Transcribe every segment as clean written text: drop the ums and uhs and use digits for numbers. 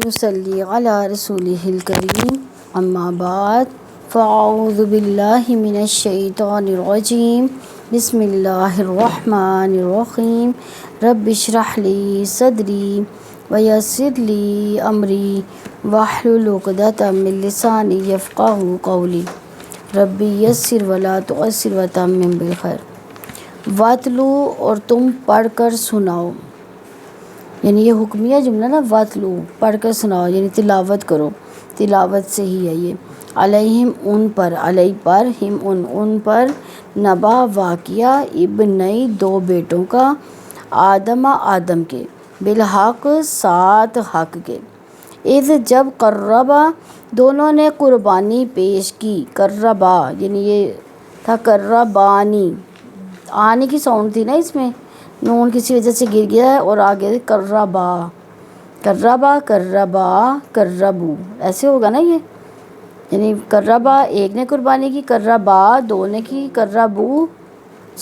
نصلی علی رسولہ الکریم اما بعد فاعوذ باللہ من الشیطان الرجیم بسم اللہ الرحمن الرحیم رب اشرح لی صدری ویسر لی امری واحلل عقدۃ من لسانی یفقہوا قولی رب یسر ولا تعسر وتمم بالخیر۔ واتلو اور تم پڑھ کر سناؤ، یعنی یہ حکمیہ جملہ نا، واتلو پڑھ کر سناؤ یعنی تلاوت کرو، تلاوت سے ہی ہے یہ۔ علیہم ان پر، علیہ پر، ہم ان پر، نبا واقعہ، ابنئی دو بیٹوں کا، آدم کے، بالحق ساتھ حق کے، اذ جب قربا دونوں نے قربانی پیش کی، قربا یعنی یہ تھا قربانی، آنے کی ساؤنڈ تھی نا اس میں، نون کسی وجہ سے گر گیا ہے اور آگے قربا قربو ایسے ہوگا نا یہ، یعنی قربا ایک نے قربانی کی، قربا دو نے کی، قربو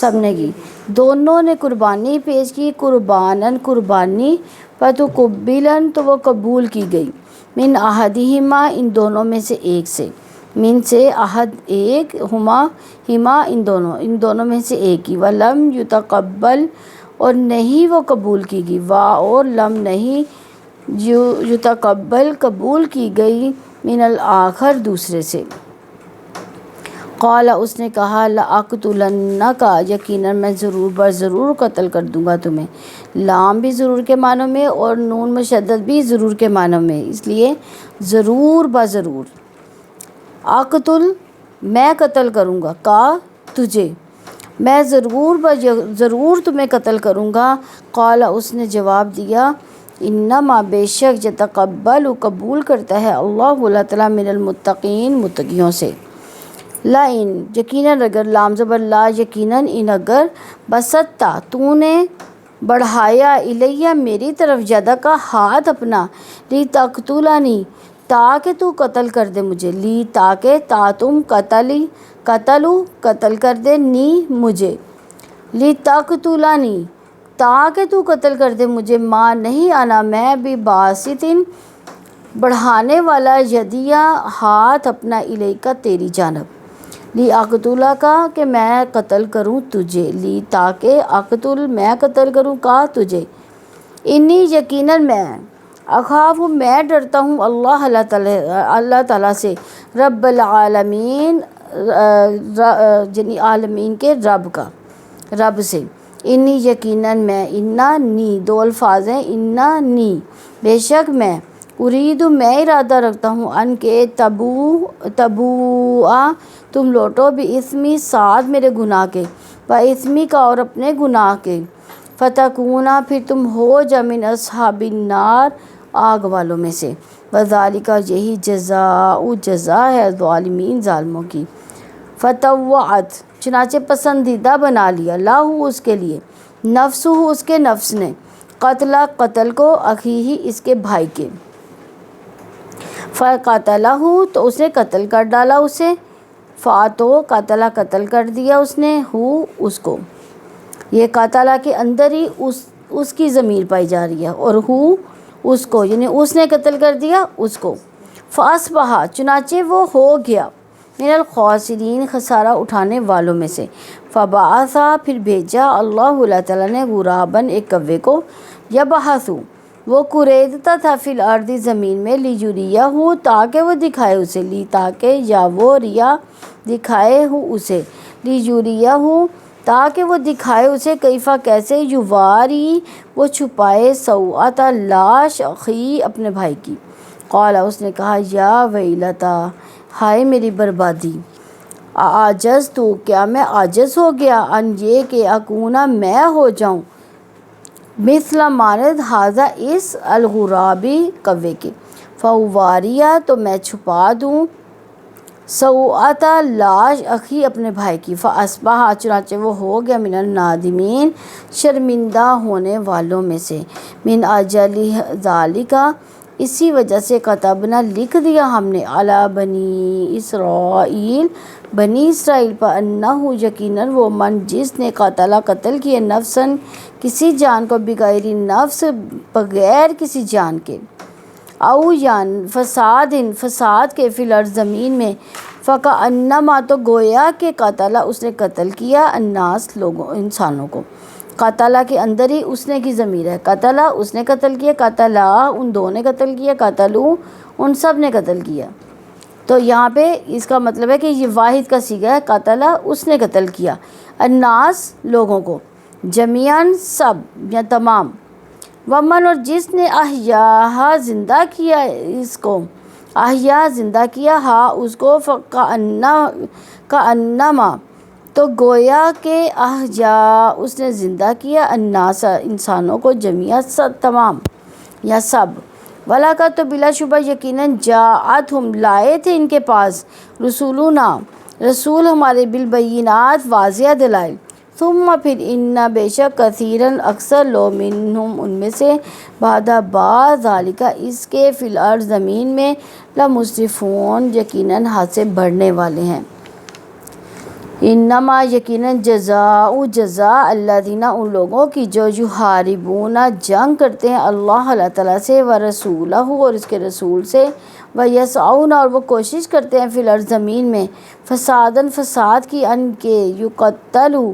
سب نے کی، دونوں نے قربانی پیش کی، قربانن قربانی، فتقبلن تو وہ قبول کی گئی، من احدہما ان دونوں میں سے ایک سے، من سے احد ایک، ہما ان دونوں میں سے ایک کی، ولم یتقبل اور نہیں وہ قبول کی گئی، اور لم نہیں یتقبل قبول کی گئی، من الآخر دوسرے سے۔ قال اس نے کہا لأقتلنک یقیناً میں ضرور بر ضرور قتل کر دوں گا تمہیں، لام بھی ضرور کے معنوں میں اور نون مشدد بھی ضرور کے معنوں میں، اس لیے ضرور بضرور، اقتل میں قتل کروں گا، کا تجھے، میں ضرور تمہیں قتل کروں گا۔ قال اس نے جواب دیا انما بے شک یتقبل قبول کرتا ہے اللہ تعالیٰ من المتقین متقیوں سے، لئن یقیناً اگر، لام زبر لا یقیناً، ان اگر، بسطتا تو نے بڑھایا، الیہ میری طرف، یدہ کا ہاتھ اپنا، لی تقتلنی تاکہ تو قتل کر دے مجھے، لی تاکہ، تا تم، قتل کر دے، نی مجھے، لی تقتلنی تاکہ تو قتل کر دے مجھے، ماں نہیں آنا میں، بھی باسطن بڑھانے والا، یدیا ہاتھ اپنا، الیکا تیری جانب، لی اقتلک کہ میں قتل کروں تجھے، لی تاکہ، اقتل میں قتل کروں، کا تجھے، انی یقیناً میں، اخاف میں ڈرتا ہوں، اللہ تعالیٰ سے، رب العالمین یعنی عالمین کے رب کا، رب سے، انی یقیناً میں، انا نی دو الفاظ ہیں، انا نی بے شک میں، ارید میں ارادہ رکھتا ہوں، ان کے تبوء تم لوٹو، باسمی ساتھ میرے گناہ کے، اسمی کا اور اپنے گناہ کے، فتکونا پھر تم ہو جا، من اصحاب النار آگ والوں میں سے، وذالک یہی جزا ہے ظالمین ظالموں کی، فطوعت چنانچہ پسندیدہ بنا لیا، لاہو اس کے لیے، نفسہ اس کے نفس نے، قتل کو، اخیہ اس کے بھائی کے، فقتلہ تو اس نے قتل کر ڈالا اسے، فاتو قتل کر دیا اس نے، اس کو، یہ قتلہ کے اندر ہی اس کی ضمیر پائی جا رہی ہے، اور اس کو یعنی اس نے قتل کر دیا اس کو، فاصبح چنانچہ وہ ہو گیا، من الخاسرین خسارہ اٹھانے والوں میں سے، فبعث پھر بھیجا اللہ تعالیٰ نے، غراباً ایک کوے کو، یبحث وہ کوریدتا تھا، فی الارض زمین میں، لیریہ تاکہ وہ دکھائے اسے، لی تاکہ، یا وہ ریا دکھائے اسے، لیریہ تاکہ وہ دکھائے اسے، کیفا کیسے، یواری وہ چھپائے، سوءۃ لاش، اخی اپنے بھائی کی، قال اس نے کہا یا ویلتا ہائے میری بربادی، عاجز تو کیا میں عاجز ہو گیا، ان یہ کہ اکونا میں ہو جاؤں، مثل مانند ھذا اس، الغرابی کوے کے، فاواریہ تو میں چھپا دوں، سوءۃ لاش، اخی اپنے بھائی کی، فاصبح چنانچہ وہ ہو گیا، من النادمین شرمندہ ہونے والوں میں سے، من اجل ذالک اسی وجہ سے، کتبنا لکھ دیا ہم نے، علی بنی اسرائیل بنی اسرائیل پر، انہ یقیناً وہ، من جس نے، قتل کیے، نفساً کسی جان کو، بغیر نفس بغیر کسی جان کے، او یان فساد کے فی الارض زمین میں، فکأنما تو گویا کہ قتل اس نے قتل کیا الناس لوگوں انسانوں کو. قتل کے اندر ہی اس نے کی ضمیر ہے. قتل اس نے قتل کیا، قتلا ان دو نے قتل کیا، قتلوا ان سب نے قتل کیا. تو یہاں پہ اس کا مطلب ہے کہ یہ واحد کا صیغہ ہے. قتل اس نے قتل کیا، الناس لوگوں کو، جمیعاً سب یا تمام، ومن اور جس نے احیاہا زندہ کیا اس کو، احیا زندہ کیا ہا اس کو، کأنما تو گویا کہ احیا اس نے زندہ کیا الناس انسانوں کو، جمیعاً سب تمام یا سب. وَلَقَدْ تو بلا شبہ یقیناً جاءتہم لائے تھے ان کے پاس رسولنا رسول ہمارے بالبینات واضح دلائل، ثم پھر ان بے شک کثیراً اکثر لوگ منہم ان میں سے بعد ذالک اس کے فی الارض زمین میں لمسرفون یقیناً حد سے بڑھنے والے ہیں. انما یقیناً جزاء الذین ان لوگوں کی جو یحاربون جنگ کرتے ہیں اللہ تعالیٰ سے، ورسولہ اور اس کے رسول سے، ویسعون اور وہ کوشش کرتے ہیں فی الارض زمین میں فساداً فساد کی، ان کے یقتلوا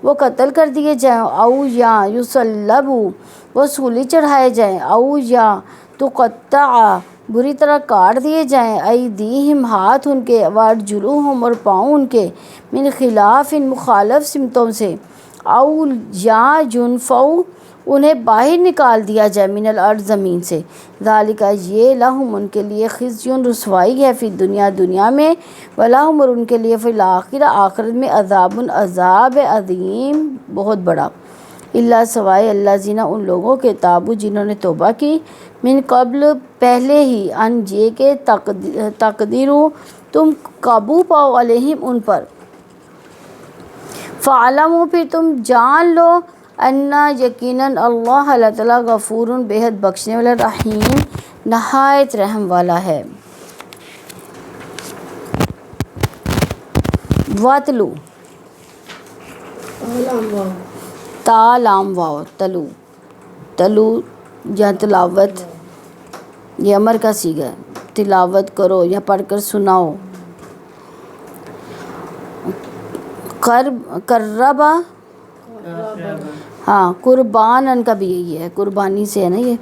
وہ قتل کر دیے جائیں، او یا یصلبوا وہ سولی چڑھائے جائیں، او یا تقطع بری طرح کاٹ دیے جائیں، ایدیہم ہاتھ ان کے، وارجلوہم اور پاؤں ان کے، من خلاف مخالف سمتوں سے، او یا ینفوا انہیں باہر نکال دیا جائے من الارض زمین سے، ذالک یہ لہم ان کے لیے خزی رسوائی ہے فی دنیا دنیا میں، ولہم اور ان کے لیے فی الآخرہ آخرت میں عذاب عذاب عظیم بہت بڑا. اللہ سوائے الذین ان لوگوں کے تابوا جنہوں نے توبہ کی، من قبل پہلے ہی، ان یہ کہ تقدیروا تم قابو پاؤ علیہم ان پر، فاعلموا پھر تم جان لو، انا یقیناً اللہ تعالیٰ غفور بے حد بخشنے والا، رحیم نہایت رحم والا ہے. وَاتْلُو تا لام واو تلو، تلو یا تلاوت یہ امر کا صیغہ ہے، تلاوت کرو یا پڑھ کر سناؤ. قربا ہاں قربانن کا بھی یہی ہے، قربانی سے ہے نا یہ.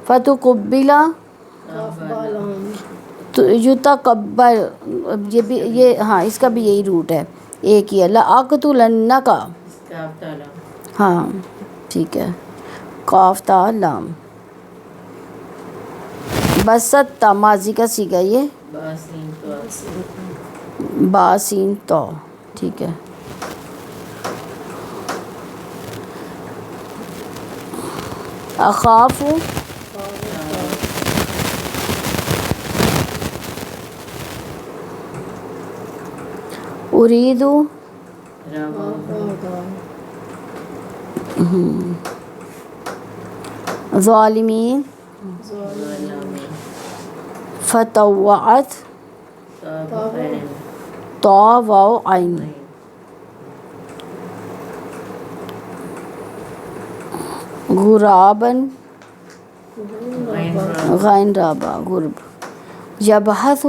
فتقبلا یتقبل یہ بھی یہ ہاں اس کا بھی یہی روٹ ہے، ایک ہی ہے. لأقتلنک ہاں ٹھیک ہے، قاف تا لام. بست ماضی کا صیغہ یہ، با سین تو ٹھیک ہے. اخاف ارید ظالمین فطوعت طا واو عین غرابن غین رابا غرب. یبحث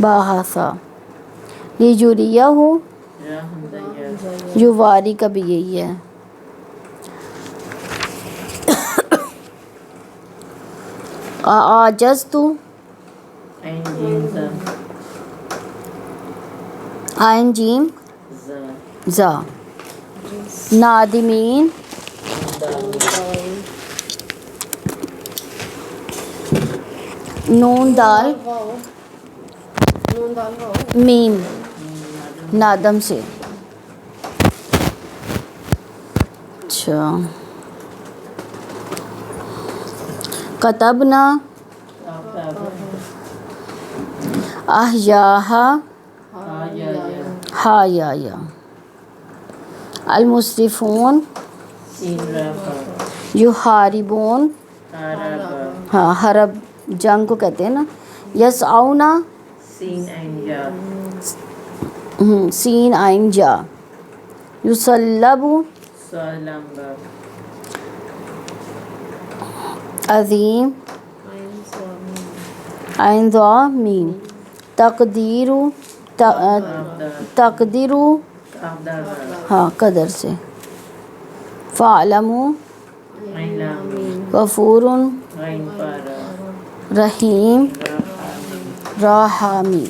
باحثا لیجوریہ یواری کا بھی یہی ہے. آجزت عین جیم زا نادمین نون دال میم نادم سے. اچھا کتبنا احیاہا ہا یا المسرفون یحاربون ہاں حرب جنگ کو کہتے ہیں نا. یسعونا سین عین جا یصلب عظیم عین ضا میم تقدیرو تقدیرو ہاں قدر سے فعلمو غفور رحیم رحامی.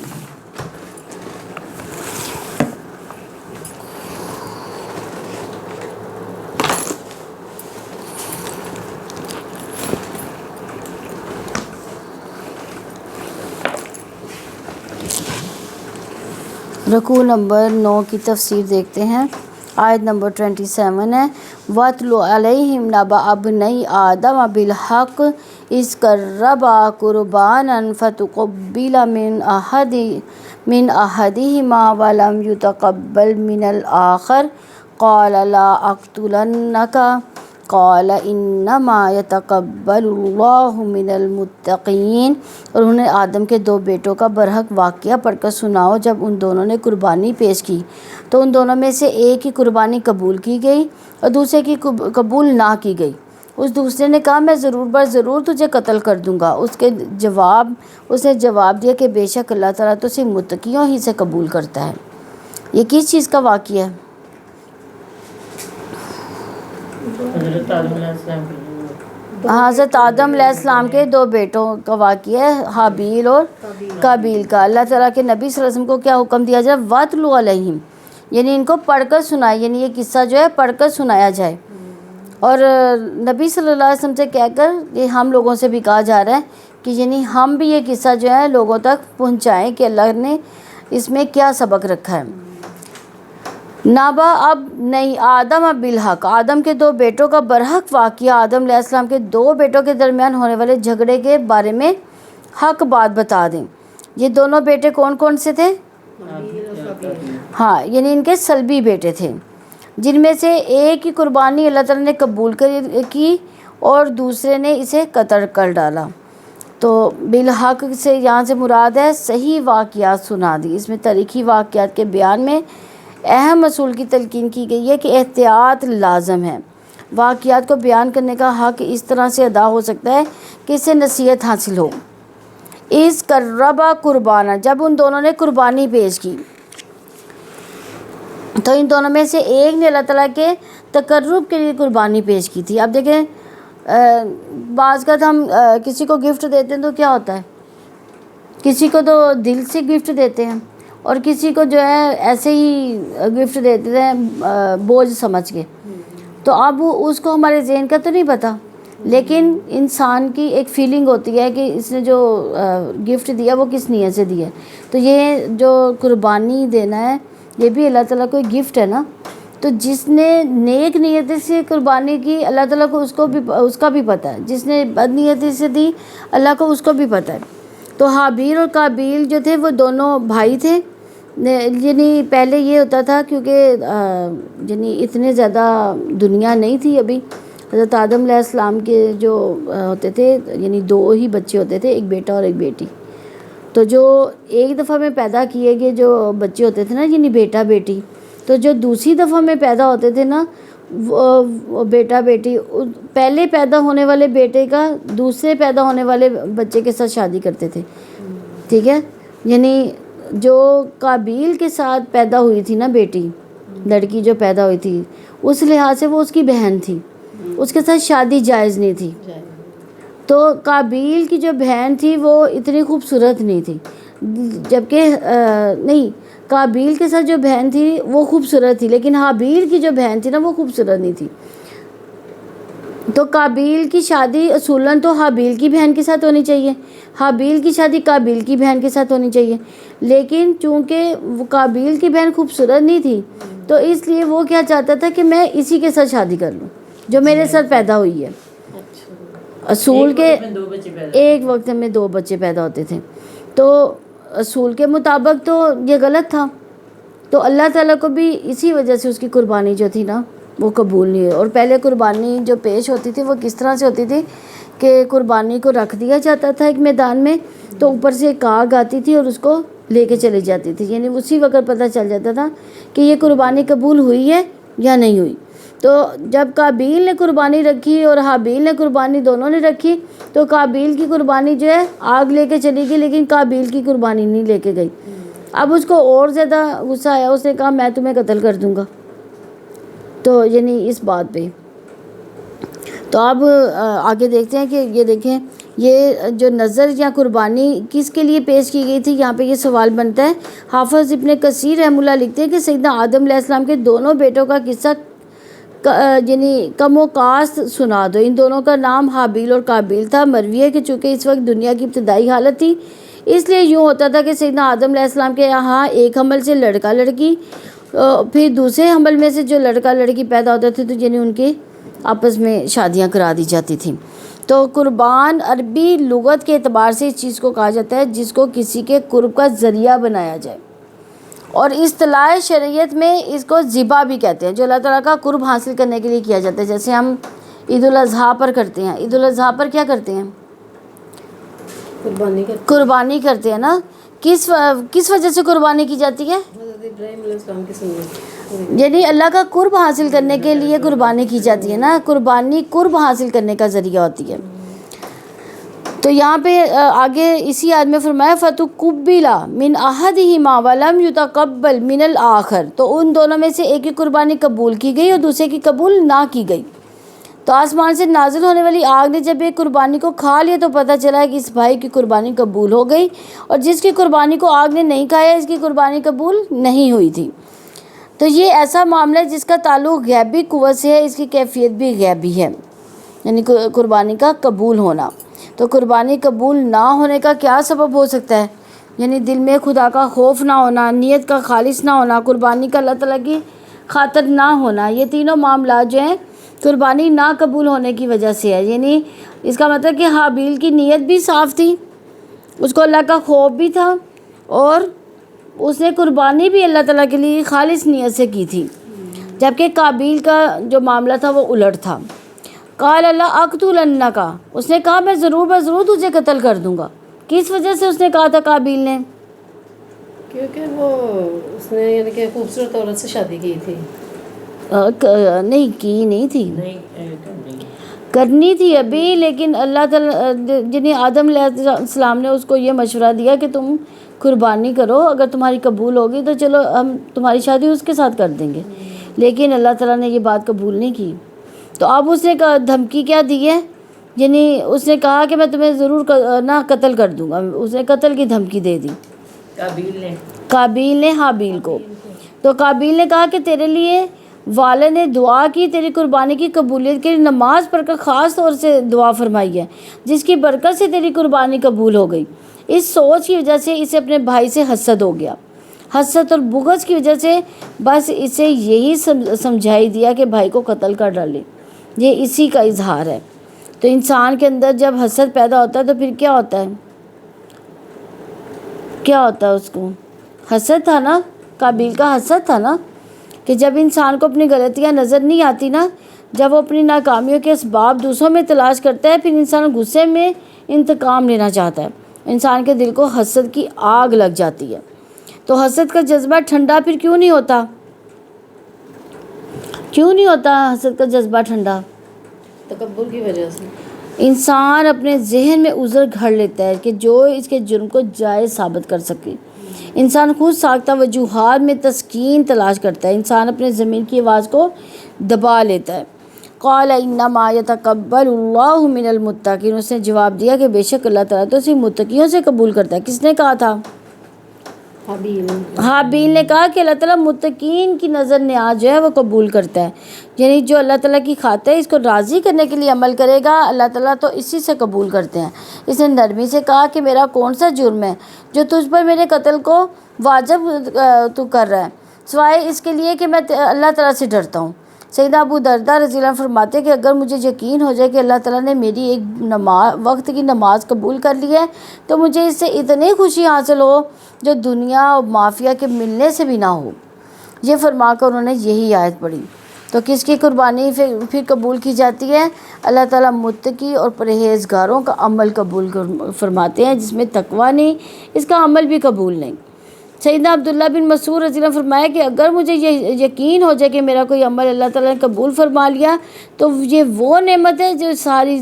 رکوع نمبر 9 کی تفسیر دیکھتے ہیں. آیت نمبر 27 ہے وَاتْلُ عَلَيْهِمْ نَبَأَ ابْنَيْ آدَمَ بِالْحَقِّ إِذْ قَرَّبَا قُرْبَانًا فَتُقُبِّلَ مِنْ أَحَدِهِمَا وَلَمْ يُتَقَبَّلْ مِنَ الْآخَرِ قَالَ لَا أَقْتُلَنَّكَ قال انما يتقبل اللہ من المتقین. اور انہوں نے آدم کے 2 بیٹوں کا برحق واقعہ پڑھ کر سناؤ. جب ان دونوں نے قربانی پیش کی تو ان دونوں میں سے ایک کی قربانی قبول کی گئی اور دوسرے کی قبول نہ کی گئی. اس دوسرے نے کہا میں ضرور بر ضرور تجھے قتل کر دوں گا. اس نے جواب دیا کہ بے شک اللہ تعالیٰ تو صرف متقیوں ہی سے قبول کرتا ہے. یہ کس چیز کا واقعہ ہے؟ حضرت آدم علیہ السلام کے 2 بیٹوں کا واقعہ ہے حابیل اور قابیل کا. اللہ تعالیٰ کے نبی صلی اللہ علیہ وسلم کو کیا حکم دیا جائے؟ وَاتْلُ عَلَيْهِمْ یعنی ان کو پڑھ کر سنائے، یعنی یہ قصہ جو ہے پڑھ کر سنایا جائے. اور نبی صلی اللہ علیہ وسلم سے کہہ کر یہ ہم لوگوں سے بھی کہا جا رہا ہے کہ یعنی ہم بھی یہ قصہ جو ہے لوگوں تک پہنچائیں کہ اللہ نے اس میں کیا سبق رکھا ہے. نبا اب نہیں آدم بالحق آدم کے 2 بیٹوں کا برحق واقعہ آدم علیہ السلام کے 2 بیٹوں کے درمیان ہونے والے جھگڑے کے بارے میں حق بات بتا دیں. یہ دونوں بیٹے کون کون سے تھے؟ ہاں یعنی ان کے سلبی بیٹے تھے جن میں سے ایک کی قربانی اللہ تعالیٰ نے قبول کی اور دوسرے نے اسے قتل کر ڈالا. تو بالحق سے یہاں سے مراد ہے صحیح واقعات سنا دی. اس میں تاریخی واقعات کے بیان میں اہم اصول کی تلقین کی گئی ہے کہ احتیاط لازم ہے. واقعات کو بیان کرنے کا حق اس طرح سے ادا ہو سکتا ہے کہ اس سے نصیحت حاصل ہو. اس قربا قربانہ جب ان دونوں نے قربانی پیش کی تو ان دونوں میں سے ایک نے اللہ تعالیٰ کے تقرب کے لیے قربانی پیش کی تھی. اب دیکھیں بعض کا ہم کسی کو گفٹ دیتے ہیں تو کیا ہوتا ہے، کسی کو تو دل سے گفٹ دیتے ہیں اور کسی کو جو ہے ایسے ہی گفٹ دیتے ہیں بوجھ سمجھ کے. تو اب اس کو ہمارے ذہن کا تو نہیں پتہ، لیکن انسان کی ایک فیلنگ ہوتی ہے کہ اس نے جو گفٹ دیا وہ کس نیت سے دیا ہے. تو یہ جو قربانی دینا ہے یہ بھی اللہ تعالیٰ کو ایک گفٹ ہے نا. تو جس نے نیک نیت سے قربانی کی اللہ تعالیٰ کو اس کا بھی پتہ ہے، جس نے بد نیتی سے دی اللہ کو اس کو بھی پتہ ہے. تو حابیل اور قابیل جو تھے وہ دونوں بھائی تھے. یعنی پہلے یہ ہوتا تھا کیونکہ یعنی اتنے زیادہ دنیا نہیں تھی ابھی. حضرت آدم علیہ السلام کے جو ہوتے تھے یعنی 2 ہی بچے ہوتے تھے، ایک بیٹا اور ایک بیٹی. تو جو ایک دفعہ میں پیدا کیے گئے جو بچے ہوتے تھے نا یعنی بیٹا بیٹی، تو جو دوسری دفعہ میں پیدا ہوتے تھے نا وہ بیٹا بیٹی پہلے پیدا ہونے والے بیٹے کا دوسرے پیدا ہونے والے بچے کے ساتھ شادی کرتے تھے. ٹھیک ہے، یعنی جو قابیل کے ساتھ پیدا ہوئی تھی نا بیٹی لڑکی جو پیدا ہوئی تھی اس لحاظ سے وہ اس کی بہن تھی، اس کے ساتھ شادی جائز نہیں تھی. تو قابیل کی جو بہن تھی وہ اتنی خوبصورت نہیں تھی، جبکہ نہیں قابیل کے ساتھ جو بہن تھی وہ خوبصورت تھی، لیکن حابیل کی جو بہن تھی نا وہ خوبصورت نہیں تھی. تو قابیل کی شادی اصولاً تو حابیل کی بہن کے ساتھ ہونی چاہیے، حابیل کی شادی قابیل کی بہن کے ساتھ ہونی چاہیے. لیکن چونکہ وہ قابیل کی بہن خوبصورت نہیں تھی تو اس لیے وہ کیا چاہتا تھا کہ میں اسی کے ساتھ شادی کر لوں جو میرے ساتھ پیدا ہوئی ہے. اصول کے ایک وقت میں 2 بچے پیدا ہوتے تھے، تو اصول کے مطابق تو یہ غلط تھا. تو اللہ تعالیٰ کو بھی اسی وجہ سے اس کی قربانی جو تھی نا وہ قبول نہیں ہوئی. اور پہلے قربانی جو پیش ہوتی تھی وہ کس طرح سے ہوتی تھی کہ قربانی کو رکھ دیا جاتا تھا ایک میدان میں، تو اوپر سے ایک آگ آتی تھی اور اس کو لے کے چلی جاتی تھی. یعنی اسی وقت پتہ چل جاتا تھا کہ یہ قربانی قبول ہوئی ہے یا نہیں ہوئی. تو جب قابیل نے قربانی رکھی اور حابیل نے قربانی دونوں نے رکھی تو قابیل کی قربانی جو ہے آگ لے کے چلی گئی لیکن قابیل کی قربانی نہیں لے کے گئی. اب اس کو اور زیادہ غصہ آیا, اس نے کہا میں تمہیں قتل کر دوں گا. تو یعنی اس بات پہ تو اب آگے دیکھتے ہیں کہ یہ دیکھیں یہ جو نظر یا قربانی کس کے لیے پیش کی گئی تھی. یہاں پہ یہ سوال بنتا ہے. حافظ ابن کثیر رحمہ اللہ لکھتے ہیں کہ سیدنا آدم علیہ السلام کے دونوں بیٹوں کا قصہ یعنی کم و کاست سنا دو. ان دونوں کا نام حابیل اور قابیل تھا. مروی ہے کہ چونکہ اس وقت دنیا کی ابتدائی حالت تھی اس لیے یوں ہوتا تھا کہ سیدنا آدم علیہ السلام کے یہاں ایک حمل سے لڑکا لڑکی, پھر دوسرے حمل میں سے جو لڑکا لڑکی پیدا ہوتے تھے تو یعنی ان کے آپس میں شادیاں کرا دی جاتی تھیں. تو قربان عربی لغت کے اعتبار سے اس چیز کو کہا جاتا ہے جس کو کسی کے قرب کا ذریعہ بنایا جائے, اور اصطلاح شریعت میں اس کو ذبح بھی کہتے ہیں جو اللہ تعالیٰ کا قرب حاصل کرنے کے لیے کیا جاتا ہے. جیسے ہم عید الاضحیٰ پر کرتے ہیں. عید الاضحیٰ پر کیا کرتے ہیں؟ قربانی کرتے ہیں نا. کس وجہ سے قربانی کی جاتی ہے؟ یعنی اللہ کا قرب حاصل کرنے کے لیے قربانی کی جاتی ہے نا. قربانی قرب حاصل کرنے کا ذریعہ ہوتی ہے. تو یہاں پہ آگے اسی آیت میں فرمایا فَتُقُبِّلَ مِنْ أَحَدِهِمَا وَلَمْ يُتَقَبَّلْ مِنَ الْآخَرِ, تو ان دونوں میں سے ایک کی قربانی قبول کی گئی اور دوسرے کی قبول نہ کی گئی. تو آسمان سے نازل ہونے والی آگ نے جب ایک قربانی کو کھا لیا تو پتہ چلا کہ اس بھائی کی قربانی قبول ہو گئی, اور جس کی قربانی کو آگ نے نہیں کھایا اس کی قربانی قبول نہیں ہوئی تھی. تو یہ ایسا معاملہ ہے جس کا تعلق غیبی قوت سے ہے, اس کی کیفیت بھی غیبی ہے, یعنی قربانی کا قبول ہونا. تو قربانی قبول نہ ہونے کا کیا سبب ہو سکتا ہے؟ یعنی دل میں خدا کا خوف نہ ہونا, نیت کا خالص نہ ہونا, قربانی کا اللہ تعالیٰ کی خاطر نہ ہونا. یہ تینوں معاملات جو ہیں قربانی نہ قبول ہونے کی وجہ سے ہے. یعنی اس کا مطلب کہ حابیل کی نیت بھی صاف تھی, اس کو اللہ کا خوف بھی تھا, اور اس نے قربانی بھی اللہ تعالیٰ کے لیے خالص نیت سے کی تھی. جبکہ قابیل کا جو معاملہ تھا وہ الٹ تھا. قال اللہ اقتلنک, اس نے کہا میں ضرور تجھے قتل کر دوں گا. کس وجہ سے اس نے کہا تھا قابیل نے؟ کیونکہ وہ اس نے یعنی کہ خوبصورت عورت سے شادی کی تھی. نہیں تھی کرنی تھی ابھی, لیکن اللہ تعالیٰ جنہیں آدم علیہ السلام نے اس کو یہ مشورہ دیا کہ تم قربانی کرو, اگر تمہاری قبول ہوگی تو چلو ہم تمہاری شادی اس کے ساتھ کر دیں گے, لیکن اللہ تعالیٰ نے یہ بات قبول نہیں کی. تو اب اس نے دھمکی کیا دی ہے, یعنی اس نے کہا کہ میں تمہیں ضرور قتل کر دوں گا. اس نے قتل کی دھمکی دے دی قابیل نے حابیل کو. تو قابیل نے کہا کہ تیرے لیے والد نے دعا کی, تیری قربانی کی قبولیت کے لیے نماز پڑھ کر خاص طور سے دعا فرمائی ہے جس کی برکت سے تیری قربانی قبول ہو گئی. اس سوچ کی وجہ سے اسے اپنے بھائی سے حسد ہو گیا. حسد اور بغض کی وجہ سے بس اسے یہی سمجھائی دیا کہ بھائی کو قتل کر ڈالے. یہ اسی کا اظہار ہے. تو انسان کے اندر جب حسد پیدا ہوتا ہے تو پھر کیا ہوتا ہے اس کو حسد تھا نا, قابیل کا حسد تھا نا, کہ جب انسان کو اپنی غلطیاں نظر نہیں آتی نا, جب وہ اپنی ناکامیوں کے اسباب دوسروں میں تلاش کرتا ہے, پھر انسان غصے میں انتقام لینا چاہتا ہے. انسان کے دل کو حسد کی آگ لگ جاتی ہے. تو حسد کا جذبہ ٹھنڈا پھر کیوں نہیں ہوتا حسد کا جذبہ ٹھنڈا؟ تکبر کی وجہ سے. انسان اپنے ذہن میں عذر گھڑ لیتا ہے کہ جو اس کے جرم کو جائز ثابت کر سکے. انسان خود ساختہ وجوہات میں تسکین تلاش کرتا ہے. انسان اپنے ضمیر کی آواز کو دبا لیتا ہے. قال انما يتقبل اللہ من المتقین, اس نے جواب دیا کہ بے شک اللہ تعالیٰ تو صرف متقیوں سے قبول کرتا ہے. کس نے کہا تھا؟ حابیل نے کہا کہ اللہ تعالیٰ متقین کی نظر نیاز جو ہے وہ قبول کرتا ہے. یعنی جو اللہ تعالیٰ کی خاطر اس کو راضی کرنے کے لیے عمل کرے گا اللہ تعالیٰ تو اسی سے قبول کرتے ہیں. اس نے نرمی سے کہا کہ میرا کون سا جرم ہے جو تجھ پر میرے قتل کو واجب تو کر رہا ہے, سوائے اس کے لیے کہ میں اللہ تعالیٰ سے ڈرتا ہوں. سیدنا ابو درداء رضی اللہ عنہ فرماتے کہ اگر مجھے یقین ہو جائے کہ اللہ تعالیٰ نے میری ایک وقت کی نماز قبول کر لی ہے تو مجھے اس سے اتنی خوشی حاصل ہو جو دنیا اور مافیا کے ملنے سے بھی نہ ہو. یہ فرما کر انہوں نے یہی آیت پڑھی. تو کس کی قربانی پھر قبول کی جاتی ہے؟ اللہ تعالیٰ متقی اور پرہیزگاروں کا عمل قبول فرماتے ہیں جس میں تقویٰ نہیں, اس کا عمل بھی قبول نہیں. سیدنا عبداللہ بن مسعود رضی اللہ عنہ فرمایا کہ اگر مجھے یہ یقین ہو جائے کہ میرا کوئی عمل اللہ تعالیٰ نے قبول فرما لیا تو یہ وہ نعمت ہے جو ساری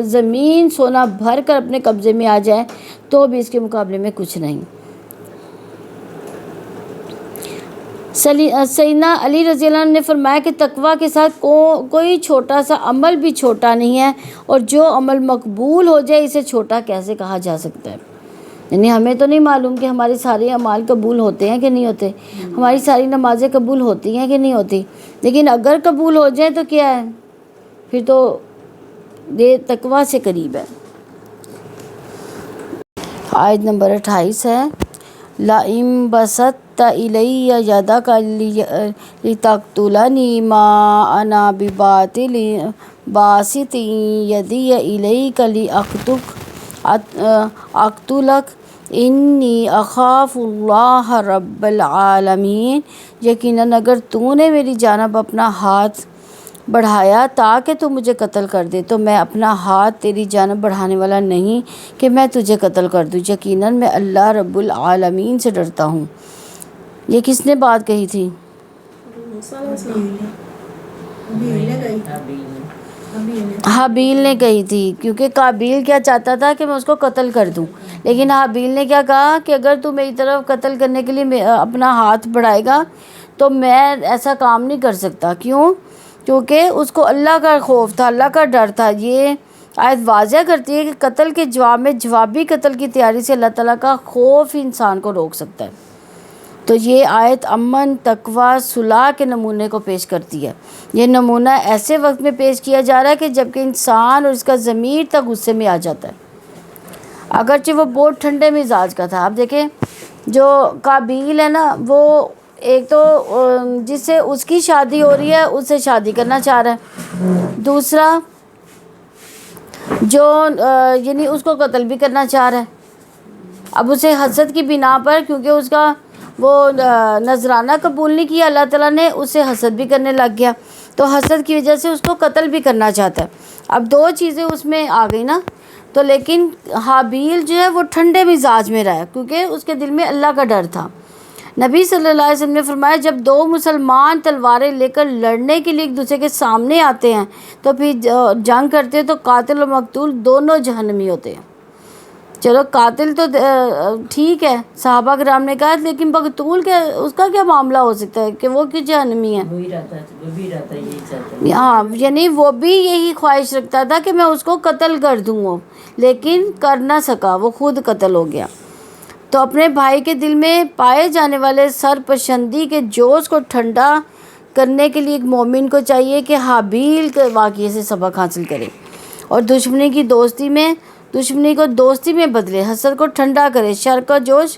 زمین سونا بھر کر اپنے قبضے میں آ جائے تو بھی اس کے مقابلے میں کچھ نہیں۔ سیدنا علی رضی اللہ عنہ نے فرمایا کہ تقویٰ کے ساتھ کوئی چھوٹا سا عمل بھی چھوٹا نہیں ہے، اور جو عمل مقبول ہو جائے اسے چھوٹا کیسے کہا جا سکتا ہے۔ یعنی ہمیں تو نہیں معلوم کہ ہمارے سارے اعمال قبول ہوتے ہیں کہ نہیں ہوتے، ہماری ساری نمازیں قبول ہوتی ہیں کہ نہیں ہوتی، لیکن اگر قبول ہو جائیں تو کیا ہے، پھر تو یہ تقویٰ سے قریب ہے۔ آیت نمبر 28 ہے، لَئِن بَسَطتَ إِلَيَّ يَدَكَ لِتَقْتُلَنِي مَا أَنَا بِبَاسِطٍ يَدِيَ إِلَيْكَ لِأَقْتُلَكَ إِنِّي أَخَافُ اللَّهَ رَبَّ الْعَالَمِينَ۔ یقیناً اگر تو نے میری جانب اپنا ہاتھ بڑھایا تاکہ تو مجھے قتل کر دے تو میں اپنا ہاتھ تیری جانب بڑھانے والا نہیں کہ میں تجھے قتل کر دوں، یقیناً میں اللہ رب العالمین سے ڈرتا ہوں۔ یہ کس نے بات کہی تھی؟ حابیل نے کہی تھی، کیونکہ قابیل کیا چاہتا تھا کہ میں اس کو قتل کر دوں، لیکن حابیل نے کیا کہا کہ اگر تو میری طرف قتل کرنے کے لیے اپنا ہاتھ بڑھائے گا تو میں ایسا کام نہیں کر سکتا۔ کیوں؟ کیونکہ اس کو اللہ کا خوف تھا، اللہ کا ڈر تھا۔ یہ آیت واضح کرتی ہے کہ قتل کے جواب میں جوابی قتل کی تیاری سے اللہ تعالیٰ کا خوف انسان کو روک سکتا ہے۔ تو یہ آیت امن، تقویٰ، صلح کے نمونے کو پیش کرتی ہے۔ یہ نمونہ ایسے وقت میں پیش کیا جا رہا ہے کہ جب کہ انسان اور اس کا ضمیر تک غصے میں آ جاتا ہے، اگرچہ وہ بہت ٹھنڈے مزاج کا تھا۔ اب دیکھیں جو قابیل ہے نا، وہ ایک تو جس سے اس کی شادی ہو رہی ہے اس سے شادی کرنا چاہ رہا ہے، دوسرا جو یعنی اس کو قتل بھی کرنا چاہ رہا ہے۔ اب اسے حسد کی بنا پر، کیونکہ اس کا وہ نذرانہ قبول نہیں کیا اللہ تعالیٰ نے، اسے حسد بھی کرنے لگ گیا، تو حسد کی وجہ سے اس کو قتل بھی کرنا چاہتا ہے۔ اب دو چیزیں اس میں آ گئی نا، تو لیکن حابیل جو ہے وہ ٹھنڈے مزاج میں رہا کیونکہ اس کے دل میں اللہ کا ڈر تھا۔ نبی صلی اللہ علیہ وسلم نے فرمایا جب دو مسلمان تلواریں لے کر لڑنے کے لیے ایک دوسرے کے سامنے آتے ہیں تو پھر جنگ کرتے ہیں تو قاتل و مقتول دونوں جہنمی ہوتے ہیں۔ چلو قاتل تو ٹھیک ہے، صحابہ کرام نے کہا، لیکن مقتول کیا، اس کا کیا معاملہ ہو سکتا ہے کہ وہ کیوں جہنمی ہے؟ ہاں، یعنی وہ بھی یہی خواہش رکھتا تھا کہ میں اس کو قتل کر دوں، لیکن کر نہ سکا، وہ خود قتل ہو گیا۔ تو اپنے بھائی کے دل میں پائے جانے والے سرپسندی کے جوش کو ٹھنڈا کرنے کے لیے ایک مومن کو چاہیے کہ حابیل کے واقعے سے سبق حاصل کرے اور دشمنی کو دوستی میں بدلے، حسد کو ٹھنڈا کرے، شر کا جوش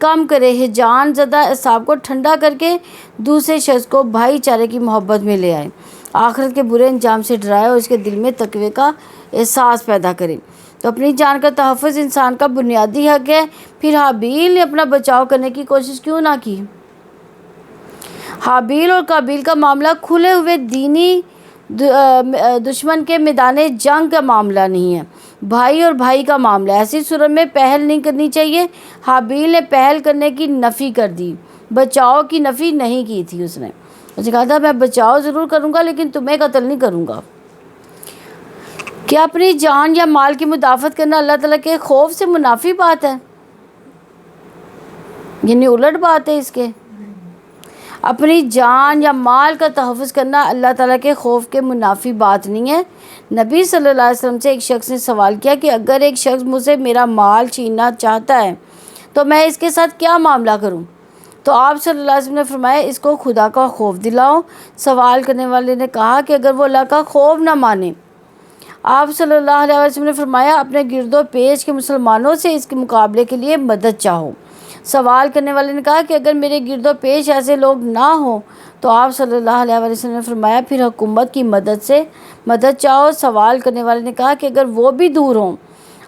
کم کرے، ہیجان زدہ اعصاب کو ٹھنڈا کر کے دوسرے شخص کو بھائی چارے کی محبت میں لے آئے، آخرت کے برے انجام سے ڈرائے اور اس کے دل میں تقوی کا احساس پیدا کرے۔ تو اپنی جان کا تحفظ انسان کا بنیادی حق ہے، پھر حابیل نے اپنا بچاؤ کرنے کی کوشش کیوں نہ کی؟ حابیل اور قابیل کا معاملہ کھلے ہوئے دینی دشمن کے میدان جنگ کا معاملہ نہیں ہے، بھائی اور بھائی کا معاملہ ہے۔ ایسی صورت میں پہل نہیں کرنی چاہیے۔ حابیل نے پہل کرنے کی نفی کر دی، بچاؤ کی نفی نہیں کی تھی۔ اس نے کہا تھا میں بچاؤ ضرور کروں گا لیکن تمہیں قتل نہیں کروں گا۔ کیا اپنی جان یا مال کی مدافعت کرنا اللہ تعالیٰ کے خوف سے منافی بات ہے؟ یعنی الٹ بات ہے اس کے۔ اپنی جان یا مال کا تحفظ کرنا اللہ تعالیٰ کے خوف کے منافی بات نہیں ہے۔ نبی صلی اللہ علیہ وسلم سے ایک شخص نے سوال کیا کہ اگر ایک شخص مجھ سے میرا مال چھیننا چاہتا ہے تو میں اس کے ساتھ کیا معاملہ کروں؟ تو آپ صلی اللہ علیہ وسلم نے فرمایا اس کو خدا کا خوف دلاؤ۔ سوال کرنے والے نے کہا کہ اگر وہ اللہ کا خوف نہ مانے؟ آپ صلی اللہ علیہ وسلم نے فرمایا اپنے گرد و پیش کے مسلمانوں سے اس کے مقابلے کے لیے مدد چاہو۔ سوال کرنے والے نے کہا کہ اگر میرے گرد و پیش ایسے لوگ نہ ہوں تو آپ صلی اللہ علیہ وسلم نے فرمایا پھر حکومت کی مدد سے مدد چاہو۔ سوال کرنے والے نے کہا کہ اگر وہ بھی دور ہوں؟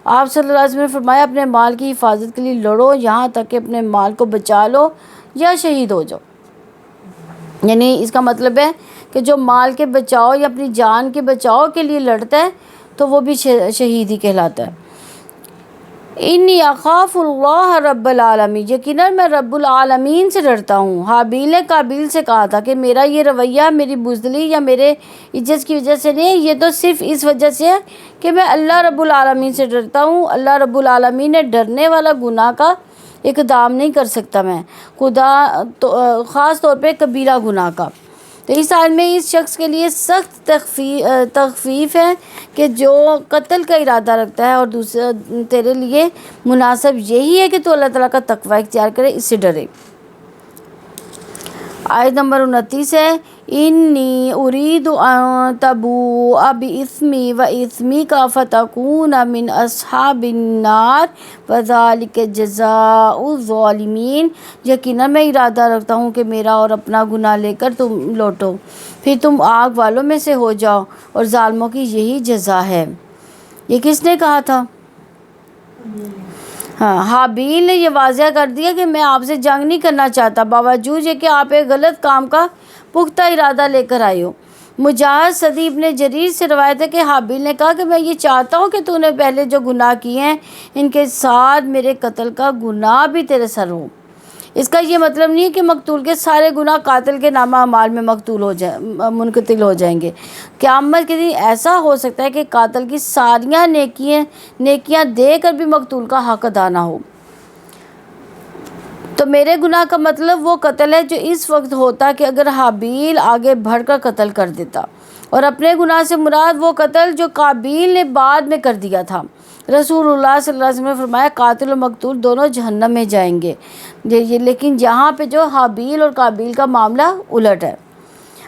آپ صلی اللہ علیہ وسلم نے فرمایا اپنے مال کی حفاظت کے لیے لڑو یہاں تک کہ اپنے مال کو بچا لو یا شہید ہو جاؤ۔ یعنی اس کا مطلب ہے کہ جو مال کے بچاؤ یا اپنی جان کے بچاؤ کے لیے لڑتا ہے تو وہ بھی شہید ہی کہلاتا ہے۔ انی اخاف اللہ رب العالمین، یقیناً میں رب العالمین سے ڈرتا ہوں۔ حابیل نے قابیل سے کہا تھا کہ میرا یہ رویہ میری بزدلی یا میرے عجز کی وجہ سے نہیں، یہ تو صرف اس وجہ سے ہے کہ میں اللہ رب العالمین سے ڈرتا ہوں۔ اللہ رب العالمین نے ڈرنے والا گناہ کا اقدام نہیں کر سکتا میں، خدا خاص طور پہ کبیرہ گناہ کا۔ تو اس حال میں اس شخص کے لیے سخت تخفیف ہے کہ جو قتل کا ارادہ رکھتا ہے، اور دوسرا تیرے لیے مناسب یہی ہے کہ تو اللہ تعالیٰ کا تقوی اختیار کرے، اس سے ڈرے۔ آیت نمبر 29 ہے، انی ارید ان تبوء باسمی و اسمک فتکون من اصحاب النار وذلک جزاء الظالمین، یقیناً میں ارادہ رکھتا ہوں کہ میرا اور اپنا گناہ لے کر تم لوٹو، پھر تم آگ والوں میں سے ہو جاؤ، اور ظالموں کی یہی جزا ہے۔ یہ کس نے کہا تھا؟ ہاں، حابیل نے یہ واضح کر دیا کہ میں آپ سے جنگ نہیں کرنا چاہتا، باوجود یہ کہ آپ ایک غلط کام کا پختہ ارادہ لے کر آئے ہو۔ مجاہد صدی ابن جریر سے روایت ہے کہ حابیل نے کہا کہ میں یہ چاہتا ہوں کہ تو نے پہلے جو گناہ کیے ہیں ان کے ساتھ میرے قتل کا گناہ بھی تیرے سر ہو۔ اس کا یہ مطلب نہیں ہے کہ مقتول کے سارے گناہ قاتل کے نامہ اعمال میں منتقل ہو جائیں گے۔ قیامت کے دن ایسا ہو سکتا ہے کہ قاتل کی ساریاں نیکیاں دے کر بھی مقتول کا حق ادا نہ ہو۔ تو میرے گناہ کا مطلب وہ قتل ہے جو اس وقت ہوتا کہ اگر حابیل آگے بڑھ کر قتل کر دیتا، اور اپنے گناہ سے مراد وہ قتل جو قابیل نے بعد میں کر دیا تھا۔ رسول اللہ صلی اللہ علیہ وسلم نے فرمایا قاتل و مقتول دونوں جہنم میں جائیں گے، لیکن یہاں پہ جو حابیل اور قابیل کا معاملہ الٹ ہے۔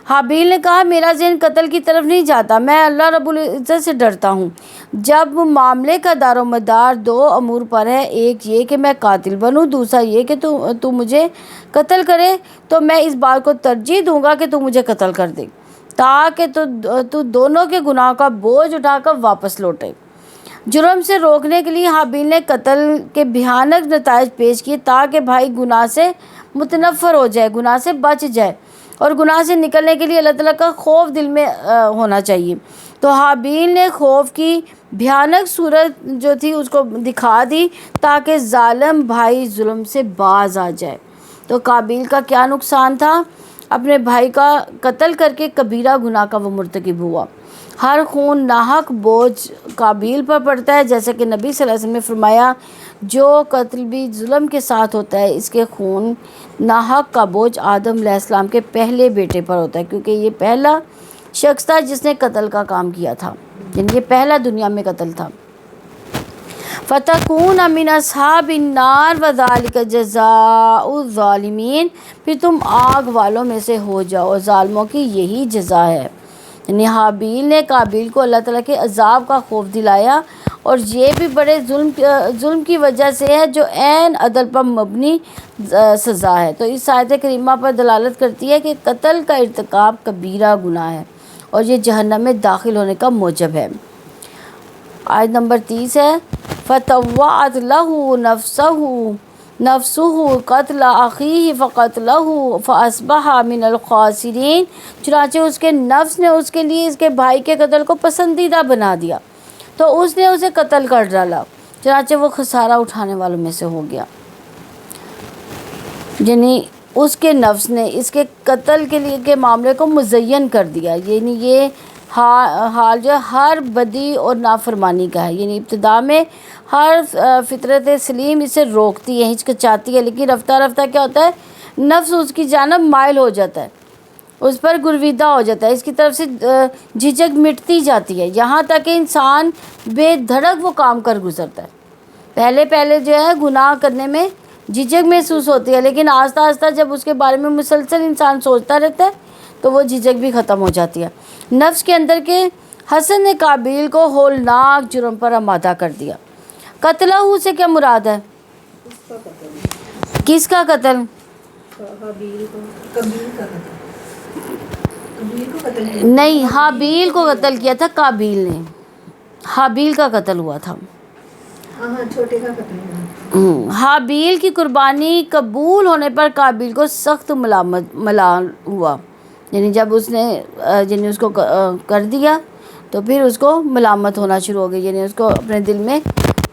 حابیل نے کہا میرا ذہن قتل کی طرف نہیں جاتا، میں اللہ رب العزت سے ڈرتا ہوں۔ جب معاملے کا دار و مدار دو امور پر ہے، ایک یہ کہ میں قاتل بنوں، دوسرا یہ کہ تو مجھے قتل کرے، تو میں اس بات کو ترجیح دوں گا کہ تو مجھے قتل کر دے تاکہ تو دونوں کے گناہ کا بوجھ اٹھا کر واپس لوٹے۔ جرم سے روکنے کے لیے حابیل نے قتل کے بھیانک نتائج پیش کیے تاکہ بھائی گناہ سے متنفر ہو جائے، گناہ سے بچ جائے، اور گناہ سے نکلنے کے لیے اللہ تعالیٰ کا خوف دل میں ہونا چاہیے۔ تو حابیل نے خوف کی بھیانک صورت جو تھی اس کو دکھا دی تاکہ ظالم بھائی ظلم سے باز آ جائے۔ تو قابیل کا کیا نقصان تھا؟ اپنے بھائی کا قتل کر کے کبیرہ گناہ کا وہ مرتکب ہوا۔ ہر خون ناحق بوجھ قابیل پر پڑتا ہے، جیسا کہ نبی صلی اللہ علیہ وسلم نے فرمایا جو قتل بھی ظلم کے ساتھ ہوتا ہے اس کے خون ناحق کا بوجھ آدم علیہ السلام کے پہلے بیٹے پر ہوتا ہے، کیونکہ یہ پہلا شخص تھا جس نے قتل کا کام کیا تھا، یعنی یہ پہلا دنیا میں قتل تھا۔ فَتَكُونَ مِنْ أَصْحَابِ النَّارِ وَذَلِكَ جَزَاءُ الظَّالِمِينَ، پھر تم آگ والوں میں سے ہو جاؤ، اور ظالموں کی یہی جزا ہے۔ یعنی حابیل نے قابیل کو اللہ تعالیٰ کے عذاب کا خوف دلایا، اور یہ بھی بڑے ظلم کی وجہ سے ہے جو عین عدل پر مبنی سزا ہے۔ تو اس آیت کریمہ پر دلالت کرتی ہے کہ قتل کا ارتکاب کبیرہ گناہ ہے اور یہ جہنم میں داخل ہونے کا موجب ہے۔ آیت نمبر 30 ہے، فَطَوَّعَتْ لَهُ نَفْسُهُ قَتْلَ أَخِيهِ فَقَتْلَهُ فَأَصْبَحَ مِنَ الْخَاسِرِينَ، چنانچہ اس کے نفس نے اس کے لیے اس کے بھائی کے قتل کو پسندیدہ بنا دیا تو اس نے اسے قتل کر ڈالا، چنانچہ وہ خسارہ اٹھانے والوں میں سے ہو گیا۔ یعنی اس کے نفس نے اس کے قتل کے لیے کے معاملے کو مزین کر دیا، یعنی یہ حال جو ہر بدی اور نافرمانی کا ہے۔ یعنی ابتدا میں ہر فطرت سلیم اسے روکتی ہے، ہچکچاتی ہے، لیکن رفتہ رفتہ کیا ہوتا ہے، نفس اس کی جانب مائل ہو جاتا ہے، اس پر گرویدہ ہو جاتا ہے، اس کی طرف سے جھجک مٹتی جاتی ہے، یہاں تک کہ انسان بے دھڑک وہ کام کر گزرتا ہے۔ پہلے جو ہے گناہ کرنے میں جھجک محسوس ہوتی ہے، لیکن آہستہ آہستہ جب اس کے بارے میں مسلسل انسان سوچتا رہتا ہے تو وہ جھجک بھی ختم ہو جاتی ہے۔ نفس کے اندر کے حسد نے قابیل کو ہولناک جرم پر آمادہ کر دیا۔ قتلہ سے کیا مراد ہے؟ کس کا قتل؟ نہیں، حابیل کو قتل کیا تھا قابیل نے، حابیل کا قتل ہوا تھا، چھوٹے کا قتل ہوا۔ حابیل کی قربانی قبول ہونے پر قابیل کو سخت ملال ہوا، یعنی جب اس نے اس کو کر دیا تو پھر اس کو ملامت ہونا شروع ہو گئی، یعنی اس کو اپنے دل میں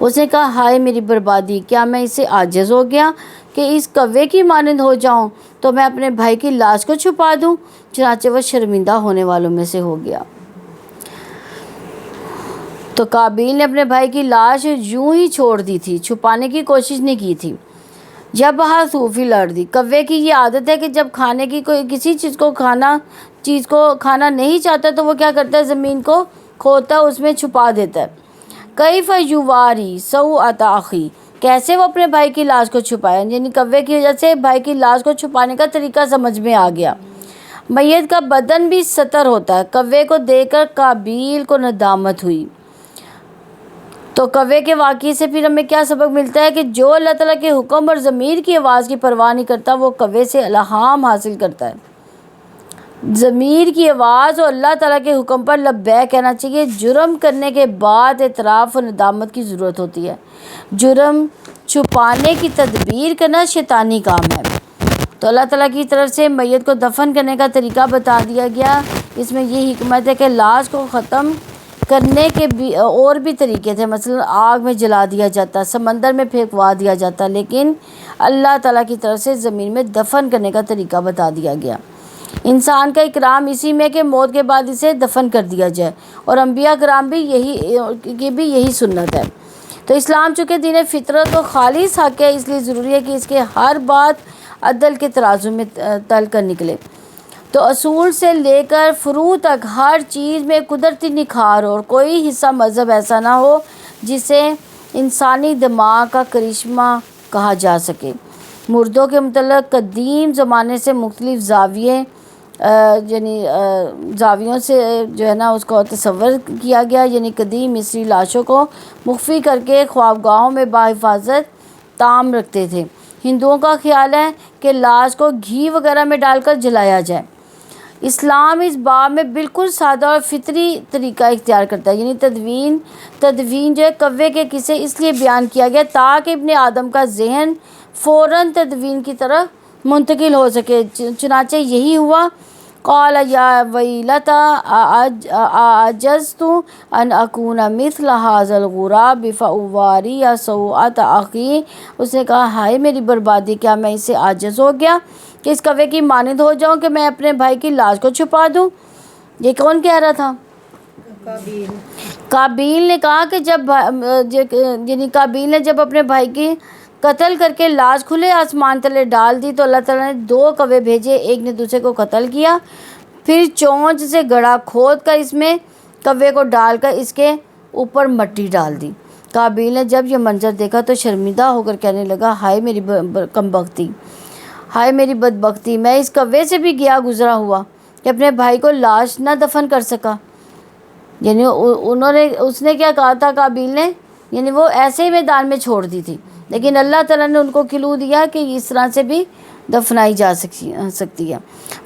اس نے کہا ہائے میری بربادی، کیا میں اس سے عاجز ہو گیا کہ اس کوے کی مانند ہو جاؤں تو میں اپنے بھائی کی لاش کو چھپا دوں؟ چنانچہ وہ شرمندہ ہونے والوں میں سے ہو گیا۔ تو قابیل نے اپنے بھائی کی لاش یوں ہی چھوڑ دی تھی، چھپانے کی کوشش نہیں کی تھی۔ جب بہا صوفی لڑ دی، کوے کی یہ عادت ہے کہ جب کھانے کی کوئی کسی چیز کو کھانا نہیں چاہتا تو وہ کیا کرتا ہے، زمین کو کھودتا ہے، اس میں چھپا دیتا ہے۔ کیف یواری سوءۃ اخی، کیسے وہ اپنے بھائی کی لاش کو چھپایا، یعنی کوے کی وجہ سے بھائی کی لاش کو چھپانے کا طریقہ سمجھ میں آ گیا۔ میت کا بدن بھی ستر ہوتا ہے۔ کوے کو دیکھ کر قابیل کو ندامت ہوئی۔ تو کوے کے واقعے سے پھر ہمیں کیا سبق ملتا ہے کہ جو اللہ تعالیٰ کے حکم اور ضمیر کی آواز کی پرواہ نہیں کرتا وہ کوے سے الہام حاصل کرتا ہے۔ ضمیر کی آواز اور اللہ تعالیٰ کے حکم پر لبیک کہنا چاہیے۔ جرم کرنے کے بعد اعتراف و ندامت کی ضرورت ہوتی ہے۔ جرم چھپانے کی تدبیر کرنا شیطانی کام ہے۔ تو اللہ تعالیٰ کی طرف سے میت کو دفن کرنے کا طریقہ بتا دیا گیا۔ اس میں یہ حکمت ہے کہ لاش کو ختم کرنے کے بھی اور بھی طریقے تھے، مثلا آگ میں جلا دیا جاتا، سمندر میں پھینکوا دیا جاتا، لیکن اللہ تعالیٰ کی طرف سے زمین میں دفن کرنے کا طریقہ بتا دیا گیا۔ انسان کا اکرام اسی میں کہ موت کے بعد اسے دفن کر دیا جائے، اور انبیاء کرام بھی یہی سنت ہے۔ تو اسلام چونکہ دین فطرت و خالص حق ہے، اس لیے ضروری ہے کہ اس کے ہر بات عدل کے ترازو میں تل کر نکلے۔ تو اصول سے لے کر فروع تک ہر چیز میں قدرتی نکھار ہو، اور کوئی حصہ مذہب ایسا نہ ہو جسے انسانی دماغ کا کرشمہ کہا جا سکے۔ مردوں کے متعلق قدیم زمانے سے مختلف زاویوں سے جو ہے نا اس کو تصور کیا گیا، یعنی قدیم مصری لاشوں کو مخفی کر کے خوابگاہوں میں بحفاظت تام رکھتے تھے۔ ہندوؤں کا خیال ہے کہ لاش کو گھی وغیرہ میں ڈال کر جلایا جائے۔ اسلام اس باب میں بالکل سادہ اور فطری طریقہ اختیار کرتا ہے، یعنی تدوین جو ہے کوے کے قصے اس لیے بیان کیا گیا تاکہ ابن آدم کا ذہن فوراً تدوین کی طرف منتقل ہو سکے۔ چنانچہ یہی ہوا۔ قال یا ویلتا اعجزت ان اکون مثل هذا الغراب فاواری سوءۃ اخی، اس نے کہا ہائے میری بربادی، کیا میں اس سے عاجز ہو گیا کہ اس کوے کی مانند ہو جاؤں کہ میں اپنے بھائی کی لاش کو چھپا دوں؟ یہ کون کہہ رہا تھا؟ قابیل نے کہا کہ قابیل نے جب اپنے بھائی کی قتل کر کے لاش کھلے آسمان تلے ڈال دی تو اللہ تعالیٰ نے 2 کوے بھیجے، ایک نے دوسرے کو قتل کیا، پھر چونچ سے گڑھا کھود کر اس میں کوے کو ڈال کر اس کے اوپر مٹی ڈال دی۔ قابیل نے جب یہ منظر دیکھا تو شرمندہ ہو کر کہنے لگا ہائے میری کمبختی، ہائے میری بدبختی، میں اس کوے سے بھی گیا گزرا ہوا کہ اپنے بھائی کو لاش نہ دفن کر سکا۔ یعنی اس نے کیا کہا تھا قابیل نے، یعنی وہ ایسے ہی میدان میں چھوڑ دی تھی، لیکن اللہ تعالیٰ نے ان کو کلو دیا کہ اس طرح سے بھی دفنائی جا سکتی ہے۔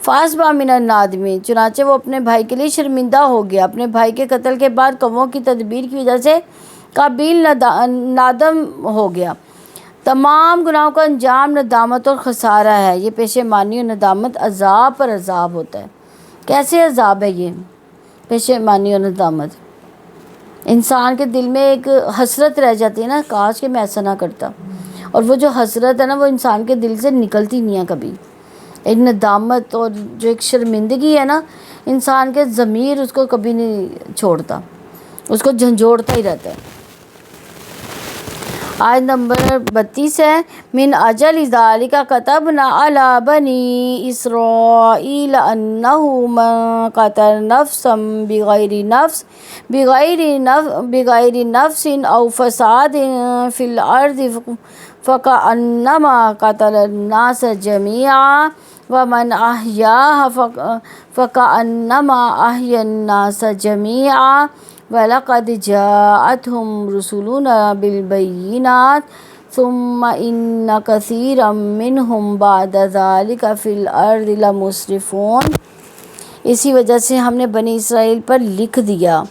فاصبح من النادمین، چنانچہ وہ اپنے بھائی کے لیے شرمندہ ہو گیا۔ اپنے بھائی کے قتل کے بعد کووں کی تدبیر کی وجہ سے قابیل نادم ہو گیا۔ تمام گناہوں کا انجام ندامت اور خسارہ ہے۔ یہ پشیمانی اور ندامت عذاب پر عذاب ہوتا ہے۔ کیسے عذاب ہے یہ پشیمانی اور ندامت؟ انسان کے دل میں ایک حسرت رہ جاتی ہے نا، کاش کہ میں ایسا نہ کرتا، اور وہ جو حسرت ہے نا وہ انسان کے دل سے نکلتی نہیں ہے کبھی۔ ایک ندامت اور جو ایک شرمندگی ہے نا، انسان کے ضمیر اس کو کبھی نہیں چھوڑتا، اس کو جھنجھوڑتا ہی رہتا ہے۔ آیت نمبر 32 ہے، من اجل ذالک کتبنا علی بنی اسرائیل انہ من قتل نفسا بغیر نفس او فساد فی الارض فکأنما قتل الناس جميعا ومن احیاها فکأنما احیا الناس جميعا وَلَقَدْ جَاءَتْهُمْ رُسُلُنَا بِالْبَيِّنَاتِ ثُمَّ إِنَّ كَثِيرًا مِّنْهُمْ بَعْدَ ذَلِكَ فِي الْأَرْضِ لَمُسْرِفُونَ۔ اسی وجہ سے ہم نے بنی اسرائیل پر لکھ دیا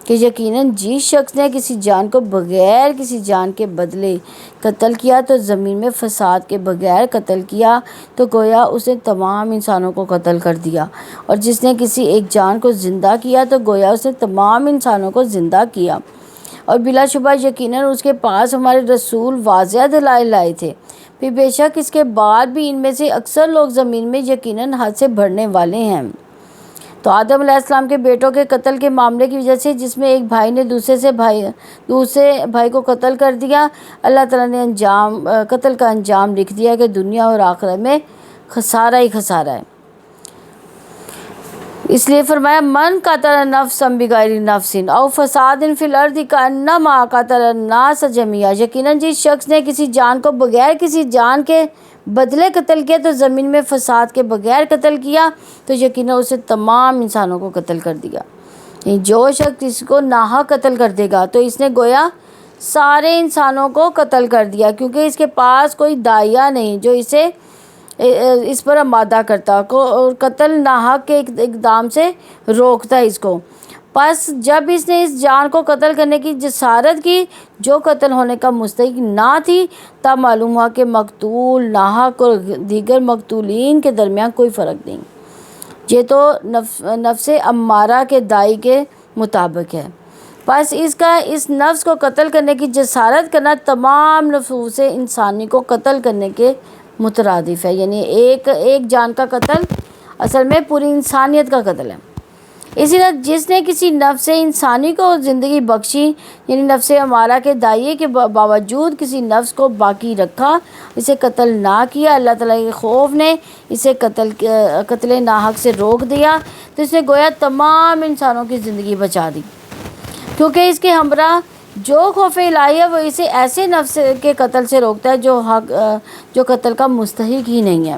کہ یقیناً جس شخص نے کسی جان کو بغیر کسی جان کے بدلے قتل کیا تو زمین میں فساد کے بغیر قتل کیا تو گویا اس نے تمام انسانوں کو قتل کر دیا، اور جس نے کسی ایک جان کو زندہ کیا تو گویا اس نے تمام انسانوں کو زندہ کیا۔ اور بلا شبہ یقیناً اس کے پاس ہمارے رسول واضح دلائل لائے تھے، پھر بے شک اس کے بعد بھی ان میں سے اکثر لوگ زمین میں یقیناً حد سے بڑھنے والے ہیں۔ تو آدم علیہ السلام کے بیٹوں کے قتل کے معاملے کی وجہ سے، جس میں ایک بھائی نے دوسرے بھائی کو قتل کر دیا، اللہ تعالیٰ نے قتل کا انجام لکھ دیا کہ دنیا اور آخرت میں خسارہ ہی خسارہ ہے۔ اس لیے فرمایا من قتل نفسا بغیر نفس او فساد فی الارض کانما قتل الناس جميعا، یقیناً جس شخص نے کسی جان کو بغیر کسی جان کے بدلے قتل کیا تو زمین میں فساد کے بغیر قتل کیا تو یقیناً اسے تمام انسانوں کو قتل کر دیا۔ جو شخص اس کو ناحق قتل کر دے گا تو اس نے گویا سارے انسانوں کو قتل کر دیا، کیونکہ اس کے پاس کوئی داعیہ نہیں جو اس پر آمادہ کرتا اور قتل ناحق کے اقدام سے روکتا اس کو۔ پس جب اس نے اس جان کو قتل کرنے کی جسارت کی جو قتل ہونے کا مستحق نہ تھی، تب معلوم ہوا کہ مقتول ناحق اور دیگر مقتولین کے درمیان کوئی فرق نہیں، یہ تو نفس امارہ کے داعی کے مطابق ہے۔ پس اس نفس کو قتل کرنے کی جسارت کرنا تمام نفوس انسانی کو قتل کرنے کے مترادف ہے، یعنی ایک جان کا قتل اصل میں پوری انسانیت کا قتل ہے۔ اسی طرح جس نے کسی نفس انسانی کو زندگی بخشی، یعنی نفس امارہ کے داعیے کے باوجود کسی نفس کو باقی رکھا، اسے قتل نہ کیا، اللہ تعالیٰ کے خوف نے اسے قتل ناحق سے روک دیا، تو اس نے گویا تمام انسانوں کی زندگی بچا دی، کیونکہ اس کے ہمراہ جو خوف الہی ہے وہ اسے ایسے نفس کے قتل سے روکتا ہے جو قتل کا مستحق ہی نہیں ہے۔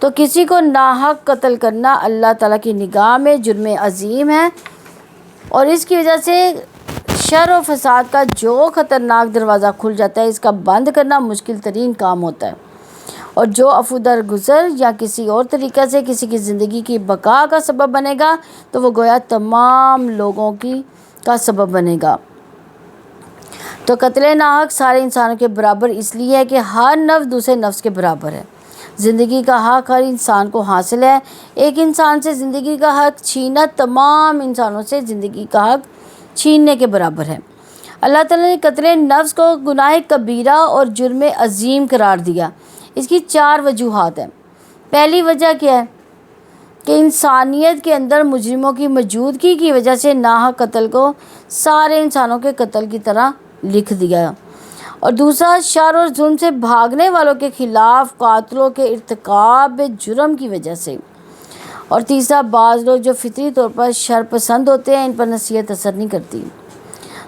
تو کسی کو ناحق قتل کرنا اللہ تعالیٰ کی نگاہ میں جرم عظیم ہے، اور اس کی وجہ سے شر و فساد کا جو خطرناک دروازہ کھل جاتا ہے اس کا بند کرنا مشکل ترین کام ہوتا ہے، اور جو عفو درگزر یا کسی اور طریقے سے کسی کی زندگی کی بقا کا سبب بنے گا تو وہ گویا تمام لوگوں کا سبب بنے گا۔ تو قتل ناحق سارے انسانوں کے برابر اس لیے ہے کہ ہر نفس دوسرے نفس کے برابر ہے۔ زندگی کا حق ہر انسان کو حاصل ہے، ایک انسان سے زندگی کا حق چھینا تمام انسانوں سے زندگی کا حق چھیننے کے برابر ہے۔ اللہ تعالیٰ نے قتل نفس کو گناہ کبیرہ اور جرم عظیم قرار دیا۔ اس کی 4 وجوہات ہیں۔ پہلی وجہ کیا ہے کہ انسانیت کے اندر مجرموں کی موجودگی کی وجہ سے ناحق قتل کو سارے انسانوں کے قتل کی طرح لکھ دیا، اور دوسرا شر اور ظلم سے بھاگنے والوں کے خلاف قاتلوں کے ارتکاب جرم کی وجہ سے، اور تیسرا بعض لوگ جو فطری طور پر شر پسند ہوتے ہیں ان پر نصیحت اثر نہیں کرتی۔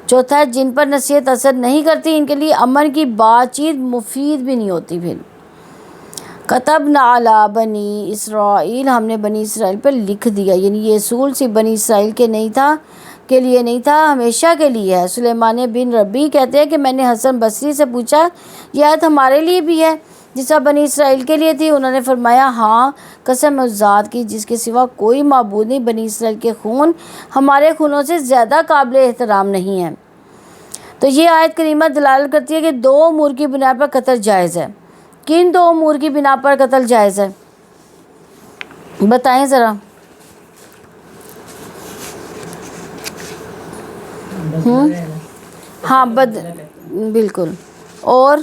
چوتھا ہے جن پر نصیحت اثر نہیں کرتی ان کے لیے امن کی بات چیت مفید بھی نہیں ہوتی۔ پھر کتبنا علی بنی اسرائیل، ہم نے بنی اسرائیل پر لکھ دیا، یعنی یہ اصول صرف بنی اسرائیل کے لیے نہیں تھا، ہمیشہ کے لیے ہے۔ سلیمان بن ربی کہتے ہیں کہ میں نے حسن بصری سے پوچھا یہ آیت ہمارے لیے بھی ہے جس طرح بنی اسرائیل کے لیے تھی؟ انہوں نے فرمایا ہاں، قسم اس ذات کی جس کے سوا کوئی معبود نہیں، بنی اسرائیل کے خون ہمارے خونوں سے زیادہ قابل احترام نہیں ہے۔ تو یہ آیت کریمہ دلالت کرتی ہے کہ 2 امور کی بنا پر قتل جائز ہے۔ کن 2 امور کی بنا پر قتل جائز ہے بتائیں ذرا؟ ہاں بالکل، اور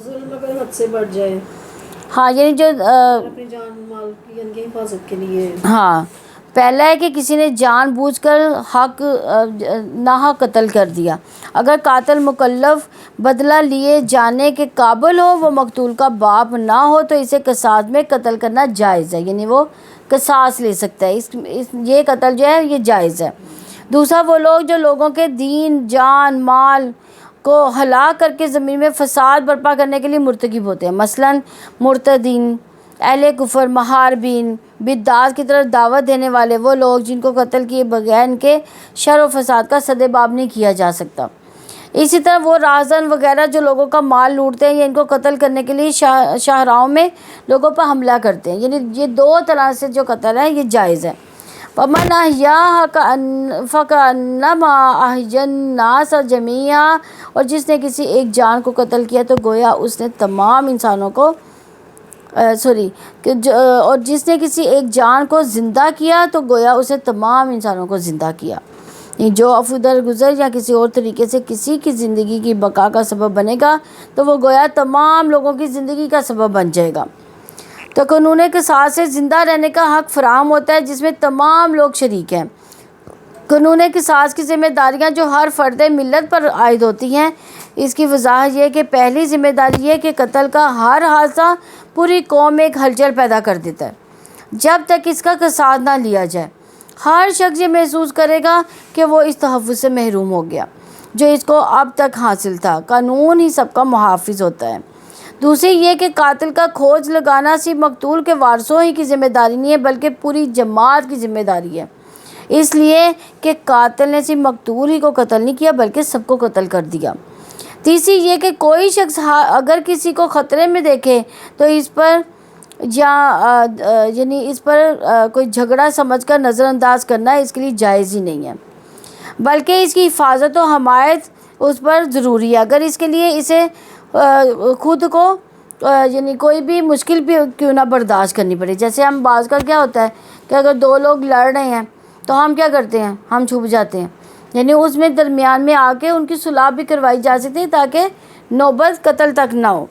ظلم اگر حد سے بڑھ جائے، ہاں یعنی جو اپنی جان مال کی حفاظت کے لیے، ہاں پہلا ہے کہ کسی نے جان بوجھ کر ناحق قتل کر دیا، اگر قاتل مکلف بدلہ لیے جانے کے قابل ہو، وہ مقتول کا باپ نہ ہو تو اسے قصاص میں قتل کرنا جائز ہے، یعنی وہ قصاص لے سکتا ہے، یہ قتل جو ہے یہ جائز ہے۔ دوسرا وہ لوگ جو لوگوں کے دین، جان، مال کو ہلاک کر کے زمین میں فساد برپا کرنے کے لیے مرتکب ہوتے ہیں، مثلاً مرتدین، اہل کفر، محاربین، بدعات کی طرف دعوت دینے والے، وہ لوگ جن کو قتل کیے بغیر ان کے شر و فساد کا سدباب نہیں کیا جا سکتا۔ اسی طرح وہ راہزن وغیرہ جو لوگوں کا مال لوٹتے ہیں یا ان کو قتل کرنے کے لیے شاہراہوں میں لوگوں پر حملہ کرتے ہیں، یعنی یہ 2 طرح سے جو قتل ہے یہ جائز ہے۔ وَمَنْ أَحْيَاهَا فَكَأَنَّمَا أَحْيَا النَّاسَ جَمِيعًا، اور جس نے کسی ایک جان کو قتل کیا تو گویا اس نے تمام انسانوں کو اور جس نے کسی ایک جان کو زندہ کیا تو گویا اس نے تمام انسانوں کو زندہ کیا۔ جو افدر گزر یا کسی اور طریقے سے کسی کی زندگی کی بقا کا سبب بنے گا تو وہ گویا تمام لوگوں کی زندگی کا سبب بن جائے گا۔ تو قانون قصاص سے زندہ رہنے کا حق فراہم ہوتا ہے جس میں تمام لوگ شریک ہیں۔ قانون قصاص کی ذمہ داریاں جو ہر فرد ملت پر عائد ہوتی ہیں، اس کی وضاحت یہ کہ پہلی ذمہ داری یہ کہ قتل کا ہر حادثہ پوری قوم میں ایک ہلچل پیدا کر دیتا ہے جب تک اس کا قصاص نہ لیا جائے۔ ہر شخص یہ محسوس کرے گا کہ وہ اس تحفظ سے محروم ہو گیا جو اس کو اب تک حاصل تھا۔ قانون ہی سب کا محافظ ہوتا ہے۔ دوسری یہ کہ قاتل کا کھوج لگانا صرف مقتول کے وارثوں ہی کی ذمہ داری نہیں ہے بلکہ پوری جماعت کی ذمہ داری ہے، اس لیے کہ قاتل نے صرف مقتول ہی کو قتل نہیں کیا بلکہ سب کو قتل کر دیا۔ تیسری یہ کہ کوئی شخص اگر کسی کو خطرے میں دیکھے تو اس پر کوئی جھگڑا سمجھ کر نظر انداز کرنا اس کے لیے جائز ہی نہیں ہے، بلکہ اس کی حفاظت و حمایت اس پر ضروری ہے، اگر اس کے لیے اسے خود کو کوئی بھی مشکل بھی کیوں نہ برداشت کرنی پڑے۔ جیسے ہم بعض کا کیا ہوتا ہے کہ اگر دو لوگ لڑ رہے ہیں تو ہم کیا کرتے ہیں، ہم چھپ جاتے ہیں، اس میں درمیان میں آ کے ان کی صلح بھی کروائی جا سکتی ہے تاکہ نوبت قتل تک نہ ہو۔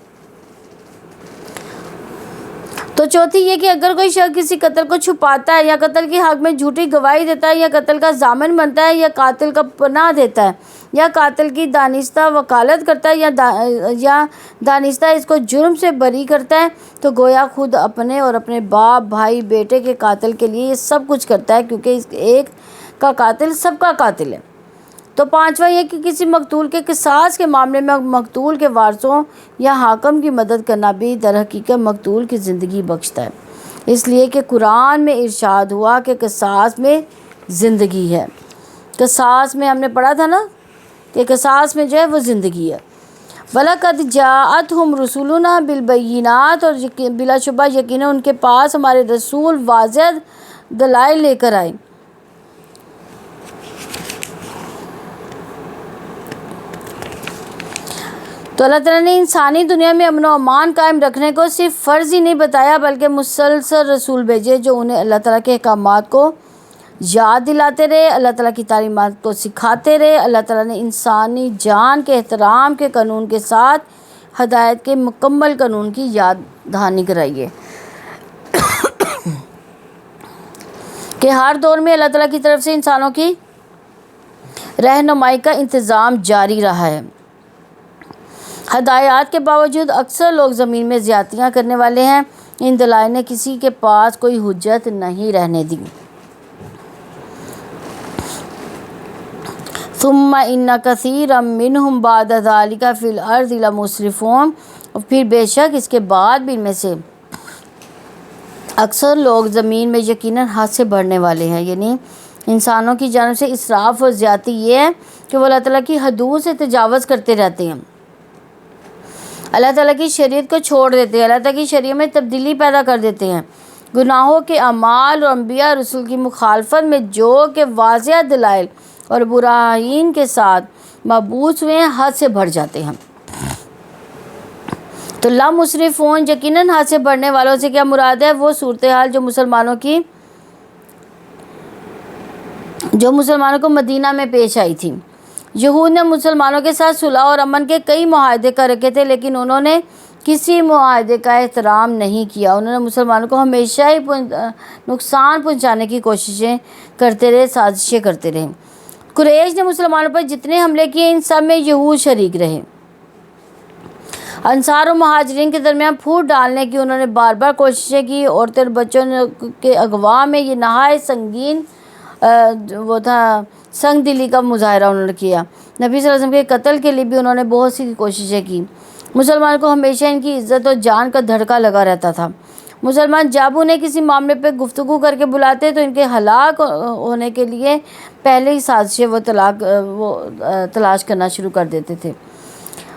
تو چوتھی یہ کہ اگر کوئی شخص کسی قتل کو چھپاتا ہے یا قتل کے حق میں جھوٹی گواہی دیتا ہے یا قتل کا ضامن بنتا ہے یا قاتل کا پناہ دیتا ہے یا قاتل کی دانستہ وکالت کرتا ہے یا دانستہ اس کو جرم سے بری کرتا ہے تو گویا خود اپنے اور اپنے باپ، بھائی، بیٹے کے قاتل کے لیے یہ سب کچھ کرتا ہے کیونکہ اس ایک کا قاتل سب کا قاتل ہے۔ تو پانچواں یہ کہ کسی مقتول کے قصاص کے معاملے میں مقتول کے وارثوں یا حاکم کی مدد کرنا بھی در حقیقت مقتول کی زندگی بخشتا ہے، اس لیے کہ قرآن میں ارشاد ہوا کہ قصاص میں زندگی ہے۔ قصاص میں ہم نے پڑھا تھا نا کہ قصاص میں جو ہے وہ زندگی ہے۔ وَلَقَدْ جَاءَتْهُمْ رُسُلُنَا بِالْبَيِّنَاتِ، اور بلا شبہ یقیناً ان کے پاس ہمارے رسول واضح دلائل لے کر آئے۔ تو اللہ تعالیٰ نے انسانی دنیا میں امن و امان قائم رکھنے کو صرف فرض ہی نہیں بتایا بلکہ مسلسل رسول بھیجے جو انہیں اللہ تعالیٰ کے احکامات کو یاد دلاتے رہے، اللہ تعالیٰ کی تعلیمات کو سکھاتے رہے۔ اللہ تعالیٰ نے انسانی جان کے احترام کے قانون کے ساتھ ہدایت کے مکمل قانون کی یاد دہانی کرائی ہے کہ ہر دور میں اللہ تعالیٰ کی طرف سے انسانوں کی رہنمائی کا انتظام جاری رہا ہے۔ ہدایات کے باوجود اکثر لوگ زمین میں زیادتیاں کرنے والے ہیں۔ ان دلائل نے کسی کے پاس کوئی حجت نہیں رہنے دی۔ ثم ان کثیرا منہم بعد ذلک فی الارض لمسرفون، اور پھر بے شک اس کے بعد بھی ان میں سے اکثر لوگ زمین میں یقیناً حد سے بڑھنے والے ہیں، یعنی انسانوں کی جانب سے اسراف اور زیادتی یہ ہے کہ وہ اللہ تعالیٰ کی حدود سے تجاوز کرتے رہتے ہیں، اللہ تعالیٰ کی شریعت کو چھوڑ دیتے ہیں، اللہ تعالیٰ کی شریعت میں تبدیلی پیدا کر دیتے ہیں، گناہوں کے اعمال اور انبیاء رسول کی مخالفت میں جو کہ واضح دلائل اور براہین کے ساتھ مبعوث ہوئے ہیں حد سے بڑھ جاتے ہیں۔ تو لا مسرفون یقیناً حد سے بڑھنے والوں سے کیا مراد ہے؟ وہ صورتحال جو مسلمانوں کو مدینہ میں پیش آئی تھی۔ یہود نے مسلمانوں کے ساتھ صلح اور امن کے کئی معاہدے کر رکھے تھے لیکن انہوں نے کسی معاہدے کا احترام نہیں کیا۔ انہوں نے مسلمانوں کو ہمیشہ ہی نقصان پہنچانے کی کوششیں کرتے رہے، سازشیں کرتے رہے۔ قریش نے مسلمانوں پر جتنے حملے کیے ان سب میں یہود شریک رہے۔ انصار و مہاجرین کے درمیان پھوٹ ڈالنے کی انہوں نے بار بار کوششیں کی۔ عورتیں اور بچوں کے اغوا میں یہ نہایت سنگین سنگ دلی کا مظاہرہ انہوں نے کیا۔ نبی صلی اللہ علیہ وسلم کے قتل کے لیے بھی انہوں نے بہت سی کوششیں کی۔ مسلمانوں کو ہمیشہ ان کی عزت اور جان کا دھڑکا لگا رہتا تھا۔ مسلمان جب انہیں کسی معاملے پہ گفتگو کر کے بلاتے تو ان کے ہلاک ہونے کے لیے پہلے ہی سازشیں وہ تلاش کرنا شروع کر دیتے تھے۔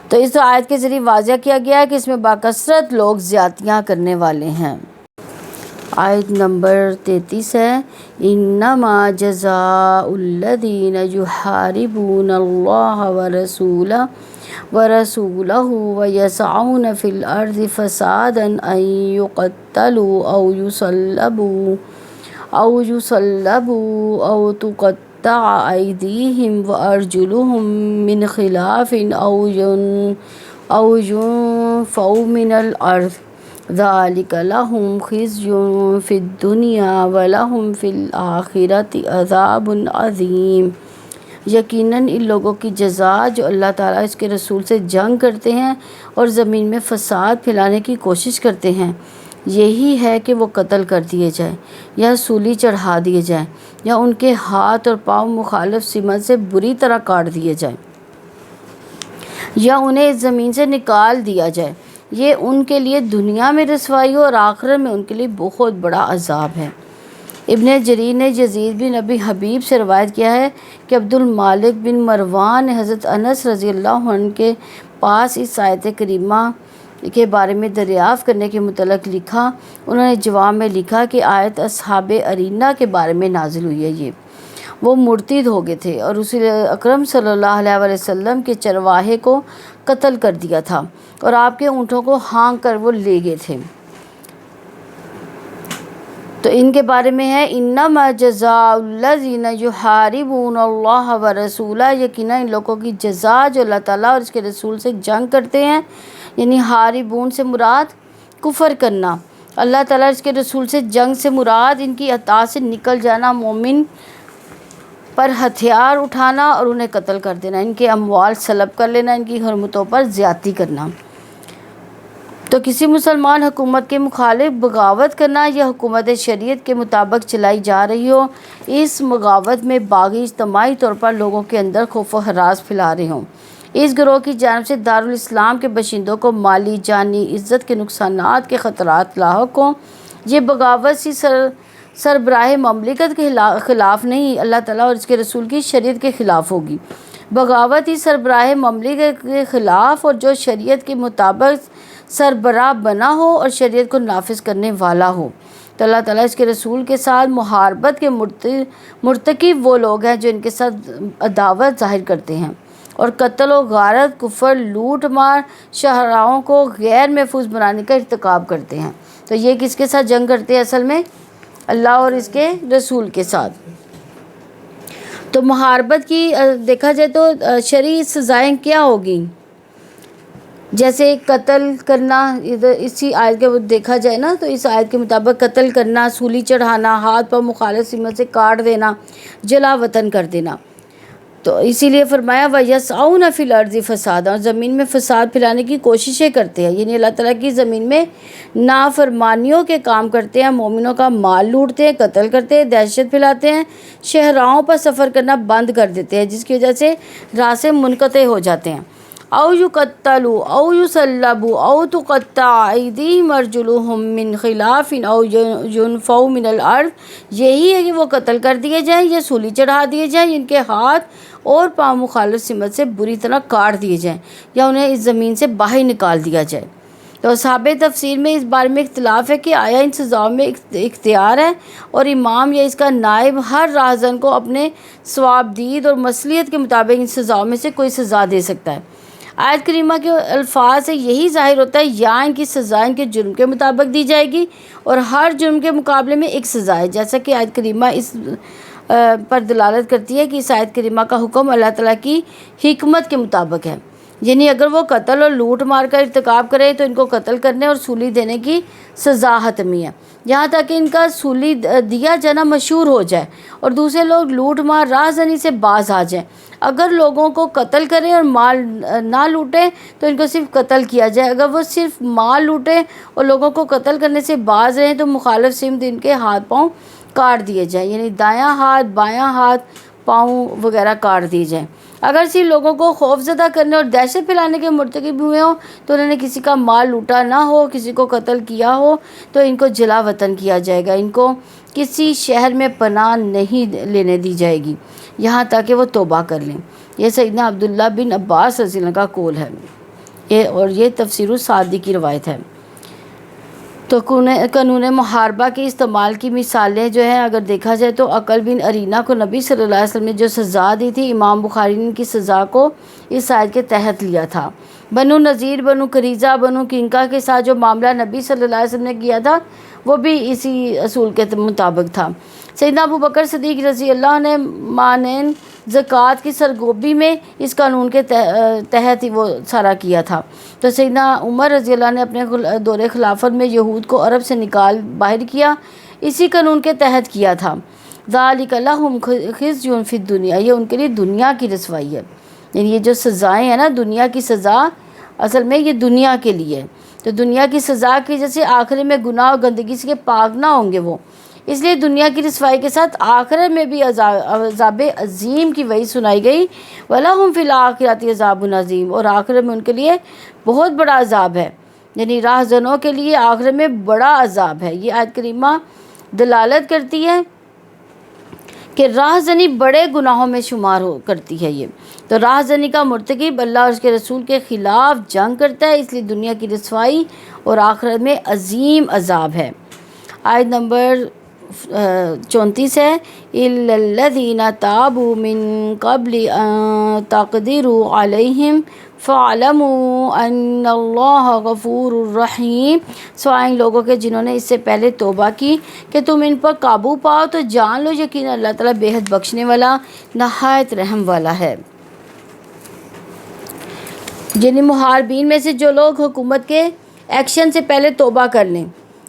تو اس آیت کے ذریعے واضح کیا گیا ہے کہ اس میں باکثرت لوگ زیادتیاں کرنے والے ہیں۔ آیت نمبر 33 ہے، انما جزاء الذین یحاربون اللہ ورسولہ ویسعون فی الارض فسادا ان یقتلوا او یصلبوا او تقطع تقطع أيديهم وأرجلهم من خلاف أو ينفوا من الأرض ذلك لهم خزي في الدنيا ولهم في الآخرة عذاب عظيم۔ یقیناً ان لوگوں کی جزا جو اللہ تعالیٰ اس کے رسول سے جنگ کرتے ہیں اور زمین میں فساد پھیلانے کی کوشش کرتے ہیں، یہی ہے کہ وہ قتل کر دیے جائیں یا سولی چڑھا دیے جائیں یا ان کے ہاتھ اور پاؤں مخالف سمت سے بری طرح کاٹ دیے جائیں یا انہیں اس زمین سے نکال دیا جائے۔ یہ ان کے لیے دنیا میں رسوائی ہو اور آخرت میں ان کے لیے بہت بڑا عذاب ہے۔ ابن جریر نے یزید بن ابی حبیب سے روایت کیا ہے کہ عبد المالک بن مروان نے حضرت انس رضی اللہ عنہ کے پاس اس آیت کریمہ کے بارے میں دریافت کرنے کے متعلق لکھا۔ انہوں نے جواب میں لکھا کہ آیت اصحاب ارینہ کے بارے میں نازل ہوئی ہے۔ یہ وہ مرتد ہو گئے تھے اور رسول اکرم صلی اللہ علیہ وسلم کے چرواہے کو قتل کر دیا تھا اور آپ کے اونٹوں کو ہانک کر وہ لے گئے تھے۔ تو ان کے بارے میں ہے انما جزاء الذین یحاربون اللہ ورسولہ، یقیناً ان لوگوں کی جزا جو اللہ تعالیٰ اور اس کے رسول سے جنگ کرتے ہیں، یعنی حاربون سے مراد کفر کرنا، اللہ تعالیٰ اور اس کے رسول سے جنگ سے مراد ان کی اطاعت سے نکل جانا، مومن پر ہتھیار اٹھانا اور انہیں قتل کر دینا، ان کے اموال سلب کر لینا، ان کی حرمتوں پر زیادتی کرنا۔ تو کسی مسلمان حکومت کے مخالف بغاوت کرنا یا حکومت شریعت کے مطابق چلائی جا رہی ہو، اس بغاوت میں باغی اجتماعی طور پر لوگوں کے اندر خوف و ہراس پھیلا رہے ہوں، اس گروہ کی جانب سے دارالاسلام کے باشندوں کو مالی جانی عزت کے نقصانات کے خطرات لاحق ہوں، یہ بغاوت سی سربراہ مملکت کے خلاف نہیں، اللہ تعالیٰ اور اس کے رسول کی شریعت کے خلاف ہوگی۔ بغاوت ہی سربراہ مملکت کے خلاف اور جو شریعت کے مطابق سربراہ بنا ہو اور شریعت کو نافذ کرنے والا ہو، تو اللہ تعالیٰ اس کے رسول کے ساتھ محاربت کے مرتکب وہ لوگ ہیں جو ان کے ساتھ عداوت ظاہر کرتے ہیں اور قتل و غارت، کفر، لوٹ مار، شہراؤں کو غیر محفوظ بنانے کا ارتکاب کرتے ہیں۔ تو یہ کس کے ساتھ جنگ کرتے ہیں؟ اصل میں اللہ اور اس کے رسول کے ساتھ۔ تو محاربت کی دیکھا جائے تو شرعی سزائیں کیا ہوگی؟ جیسے قتل کرنا، اسی آیت کے دیکھا جائے نا تو اس آیت کے مطابق قتل کرنا، سولی چڑھانا، ہاتھ پر مخالف سمت سے کاٹ دینا، جلا وطن کر دینا۔ تو اسی لیے فرمایا وَيَسْعَوْنَ فِي الْأَرْضِ فَسَادًا، اور زمین میں فساد پھیلانے کی کوششیں کرتے ہیں، یعنی اللہ تعالیٰ کی زمین میں نافرمانیوں کے کام کرتے ہیں، مومنوں کا مال لوٹتے ہیں، قتل کرتے ہیں، دہشت پھیلاتے ہیں، شہراؤں پر سفر کرنا بند کر دیتے ہیں جس کی وجہ سے راستے منقطع ہو جاتے ہیں۔ او یقتلوا او یصلبوا او تقطع ایدیہم ارجلہم من خلاف او ینفوا من الارض، یہی ہے کہ وہ قتل کر دیے جائیں یا سولی چڑھا دیے جائیں، ان کے ہاتھ اور پاؤں مخالف سمت سے بری طرح کاٹ دیے جائیں یا انہیں اس زمین سے باہر نکال دیا جائے۔ تو اصحاب تفسیر میں اس بارے میں اختلاف ہے کہ آیا ان سزاؤں میں اختیار ہے اور امام یا اس کا نائب ہر راہزن کو اپنے ثوابدید اور مصلحت کے مطابق ان سزاؤں میں سے کوئی سزا دے سکتا ہے۔ آیت کریمہ کے الفاظ سے یہی ظاہر ہوتا ہے یا ان کی سزا ان کے جرم کے مطابق دی جائے گی اور ہر جرم کے مقابلے میں ایک سزا ہے، جیسا کہ آیت کریمہ اس پر دلالت کرتی ہے کہ اس آیت کریمہ کا حکم اللہ تعالیٰ کی حکمت کے مطابق ہے، یعنی اگر وہ قتل اور لوٹ مار کا ارتکاب کرے تو ان کو قتل کرنے اور سولی دینے کی سزا حتمی ہے، یہاں تک کہ ان کا سولی دیا جانا مشہور ہو جائے اور دوسرے لوگ لوٹ مار راہ زنی سے باز آ جائیں۔ اگر لوگوں کو قتل کریں اور مال نہ لوٹیں تو ان کو صرف قتل کیا جائے، اگر وہ صرف مال لوٹیں اور لوگوں کو قتل کرنے سے باز رہیں تو مخالف سمت ان کے ہاتھ پاؤں کاٹ دیے جائیں، یعنی دایاں ہاتھ، بایاں ہاتھ، پاؤں وغیرہ کاٹ دیے جائیں۔ اگر صرف لوگوں کو خوف زدہ کرنے اور دہشت پھیلانے کے مرتکب ہوئے ہوں تو انہوں نے کسی کا مال لوٹا نہ ہو، کسی کو قتل کیا ہو تو ان کو جلا وطن کیا جائے گا، ان کو کسی شہر میں پناہ نہیں لینے دی جائے گی یہاں تک کہ وہ توبہ کر لیں۔ یہ سیدنا عبداللہ بن عباس رضی اللہ عنہ کا قول ہے اور یہ تفسیر السعدی کی روایت ہے۔ تو قانون محاربہ کے استعمال کی مثالیں جو ہیں اگر دیکھا جائے تو عقل بن ارینہ کو نبی صلی اللہ علیہ وسلم نے جو سزا دی تھی، امام بخاری نے ان کی سزا کو اس آیت کے تحت لیا تھا۔ بنو نذیر، بنو قریظہ، بنو کنکا کے ساتھ جو معاملہ نبی صلی اللہ علیہ وسلم نے کیا تھا وہ بھی اسی اصول کے مطابق تھا۔ سیدنا ابو بکر صدیق رضی اللہ عنہ نے مانین زکوٰۃ کی سرگوبی میں اس قانون کے تحت ہی وہ سارا کیا تھا۔ تو سیدنا عمر رضی اللہ نے اپنے دور خلافت میں یہود کو عرب سے نکال باہر کیا، اسی قانون کے تحت کیا تھا۔ ذالک لہم خزی فی الدنیا، یہ ان کے لیے دنیا کی رسوائی ہے، یعنی یہ جو سزائیں ہیں نا، دنیا کی سزا اصل میں یہ دنیا کے لیے، تو دنیا کی سزا کی وجہ سے آخرت میں گناہ اور گندگی سے پاک نہ ہوں گے وہ، اس لیے دنیا کی رسوائی کے ساتھ آخرت میں بھی عذاب عظیم کی وعید سنائی گئی۔ وَلَهُمْ فِي الْآخِرَةِ عَذَابٌ عَظِيمٌ، اور آخرت میں ان کے لیے بہت بڑا عذاب ہے، یعنی راہ زنوں کے لیے آخرت میں بڑا عذاب ہے۔ یہ آیت کریمہ دلالت کرتی ہے کہ راہ زنی بڑے گناہوں میں شمار کرتی ہے۔ یہ تو راہ زنی کا مرتکب اللہ اور اس کے رسول کے خلاف جنگ کرتا ہے، اس لیے دنیا کی رسوائی اور آخرت میں عظیم عذاب ہے۔ آیت نمبر 34 ہے، إِلَّا الَّذِينَ تَابُوا مِن قَبْلِ أَن تَقْدِرُوا عَلَيْهِمْ فَاعْلَمُوا أَنَّ اللَّهَ غَفُورٌ رَحِيمٌ، سوائے ان لوگوں کے جنہوں نے اس سے پہلے توبہ کی کہ تم ان پر قابو پاؤ تو جان لو یقینا اللہ تعالیٰ بے حد بخشنے والا نہایت رحم والا ہے۔ یعنی محاربین میں سے جو لوگ حکومت کے ایکشن سے پہلے توبہ کر لیں،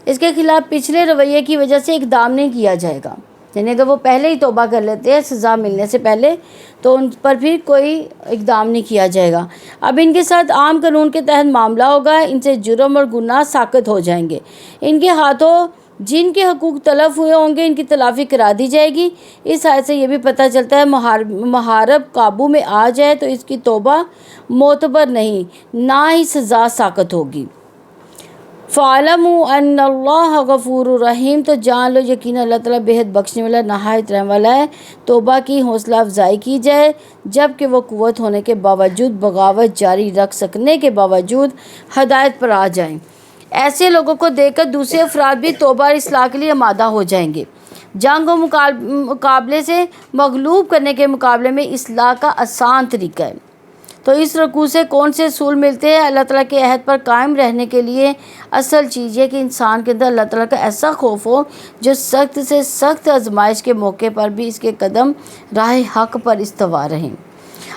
اس کے خلاف پچھلے رویے کی وجہ سے اقدام نہیں کیا جائے گا، یعنی اگر وہ پہلے ہی توبہ کر لیتے ہیں سزا ملنے سے پہلے تو ان پر بھی کوئی اقدام نہیں کیا جائے گا۔ اب ان کے ساتھ عام قانون کے تحت معاملہ ہوگا، ان سے جرم اور گناہ ساقط ہو جائیں گے، ان کے ہاتھوں جن کے حقوق تلف ہوئے ہوں گے ان کی تلافی کرا دی جائے گی۔ اس آیت سے یہ بھی پتہ چلتا ہے محارب قابو میں آ جائے تو اس کی توبہ معتبر نہیں، نہ ہی سزا ساقط ہوگی۔ فَاعْلَمُوا أَنَّ اللَّهَ غَفُورٌ رَحِيمٌ، تو جان لو یقینا اللہ تعالیٰ بے حد بخشنے والا نہایت رحم والا ہے۔ توبہ کی حوصلہ افزائی کی جائے جب کہ وہ قوت ہونے کے باوجود بغاوت جاری رکھ سکنے کے باوجود ہدایت پر آ جائیں۔ ایسے لوگوں کو دیکھ کر دوسرے افراد بھی توبہ اور اصلاح کے لیے آمادہ ہو جائیں گے۔ جنگ و مقابلے سے مغلوب کرنے کے مقابلے میں اصلاح کا آسان طریقہ ہے۔ تو اس رکوع سے کون سے اصول ملتے ہیں؟ اللہ تعالیٰ کے عہد پر قائم رہنے کے لیے اصل چیز یہ کہ انسان کے اندر اللہ تعالیٰ کا ایسا خوف ہو جو سخت سے سخت آزمائش کے موقع پر بھی اس کے قدم راہ حق پر استوا رہیں۔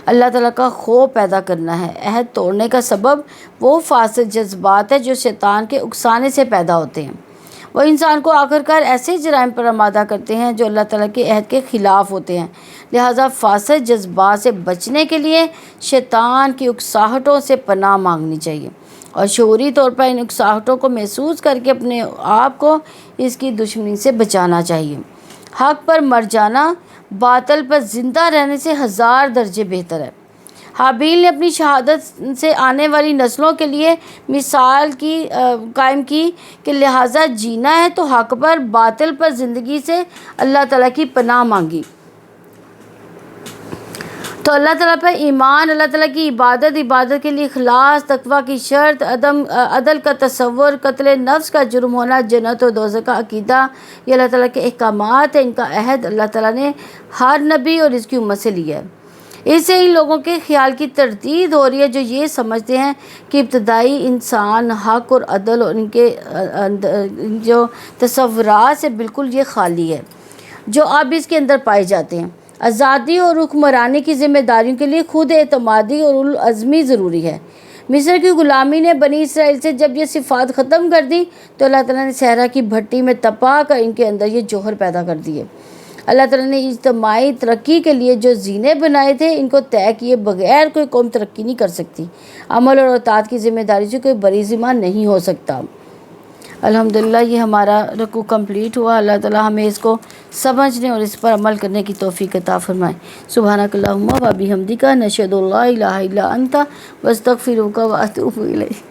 اللہ تعالیٰ کا خوف پیدا کرنا ہے۔ عہد توڑنے کا سبب وہ فاسد جذبات ہے جو شیطان کے اکسانے سے پیدا ہوتے ہیں، وہ انسان کو آخرکار ایسے جرائم پر آمادہ کرتے ہیں جو اللہ تعالیٰ کے عہد کے خلاف ہوتے ہیں۔ لہٰذا فاسد جذبات سے بچنے کے لیے شیطان کی اکساہٹوں سے پناہ مانگنی چاہیے اور شعوری طور پر ان اکساہٹوں کو محسوس کر کے اپنے آپ کو اس کی دشمنی سے بچانا چاہیے۔ حق پر مر جانا باطل پر زندہ رہنے سے 1000 درجے بہتر ہے۔ حابیل نے اپنی شہادت سے آنے والی نسلوں کے لیے مثال قائم کی کہ لہٰذا جینا ہے تو حق پر، باطل پر زندگی سے اللہ تعالیٰ کی پناہ مانگی۔ تو اللہ تعالیٰ پر ایمان، اللہ تعالیٰ کی عبادت کے لیے اخلاص، تقویٰ کی شرط، عدل کا تصور، قتل نفس کا جرم ہونا، جنت و دوزخ کا عقیدہ، یہ اللہ تعالیٰ کے احکامات ہیں۔ ان کا عہد اللہ تعالیٰ نے ہر نبی اور اس کی امت سے لیا ہے۔ اس سے ان لوگوں کے خیال کی تردید ہو رہی ہے جو یہ سمجھتے ہیں کہ ابتدائی انسان حق اور عدل اور ان کے جو تصورات سے بالکل یہ خالی ہے، جو اب اس کے اندر پائے جاتے ہیں۔ آزادی اور حکمرانی کی ذمہ داریوں کے لیے خود اعتمادی اور العزمی ضروری ہے۔ مصر کی غلامی نے بنی اسرائیل سے جب یہ صفات ختم کر دی تو اللہ تعالیٰ نے صحرا کی بھٹی میں تپا کر ان کے اندر یہ جوہر پیدا کر دیے۔ اللہ تعالیٰ نے اجتماعی ترقی کے لیے جو زینے بنائے تھے ان کو طے کیے بغیر کوئی قوم ترقی نہیں کر سکتی۔ عمل اور اطاعت کی ذمہ داری سے کوئی بری ذمہ نہیں ہو سکتا۔ الحمدللہ یہ ہمارا رکوع کمپلیٹ ہوا۔ اللہ تعالیٰ ہمیں اس کو سمجھنے اور اس پر عمل کرنے کی توفیق عطا فرمائے۔ سبحانک اللہم و بحمدک، نشہد ان لا الہ الا انت، نستغفرک و اتوب الیک۔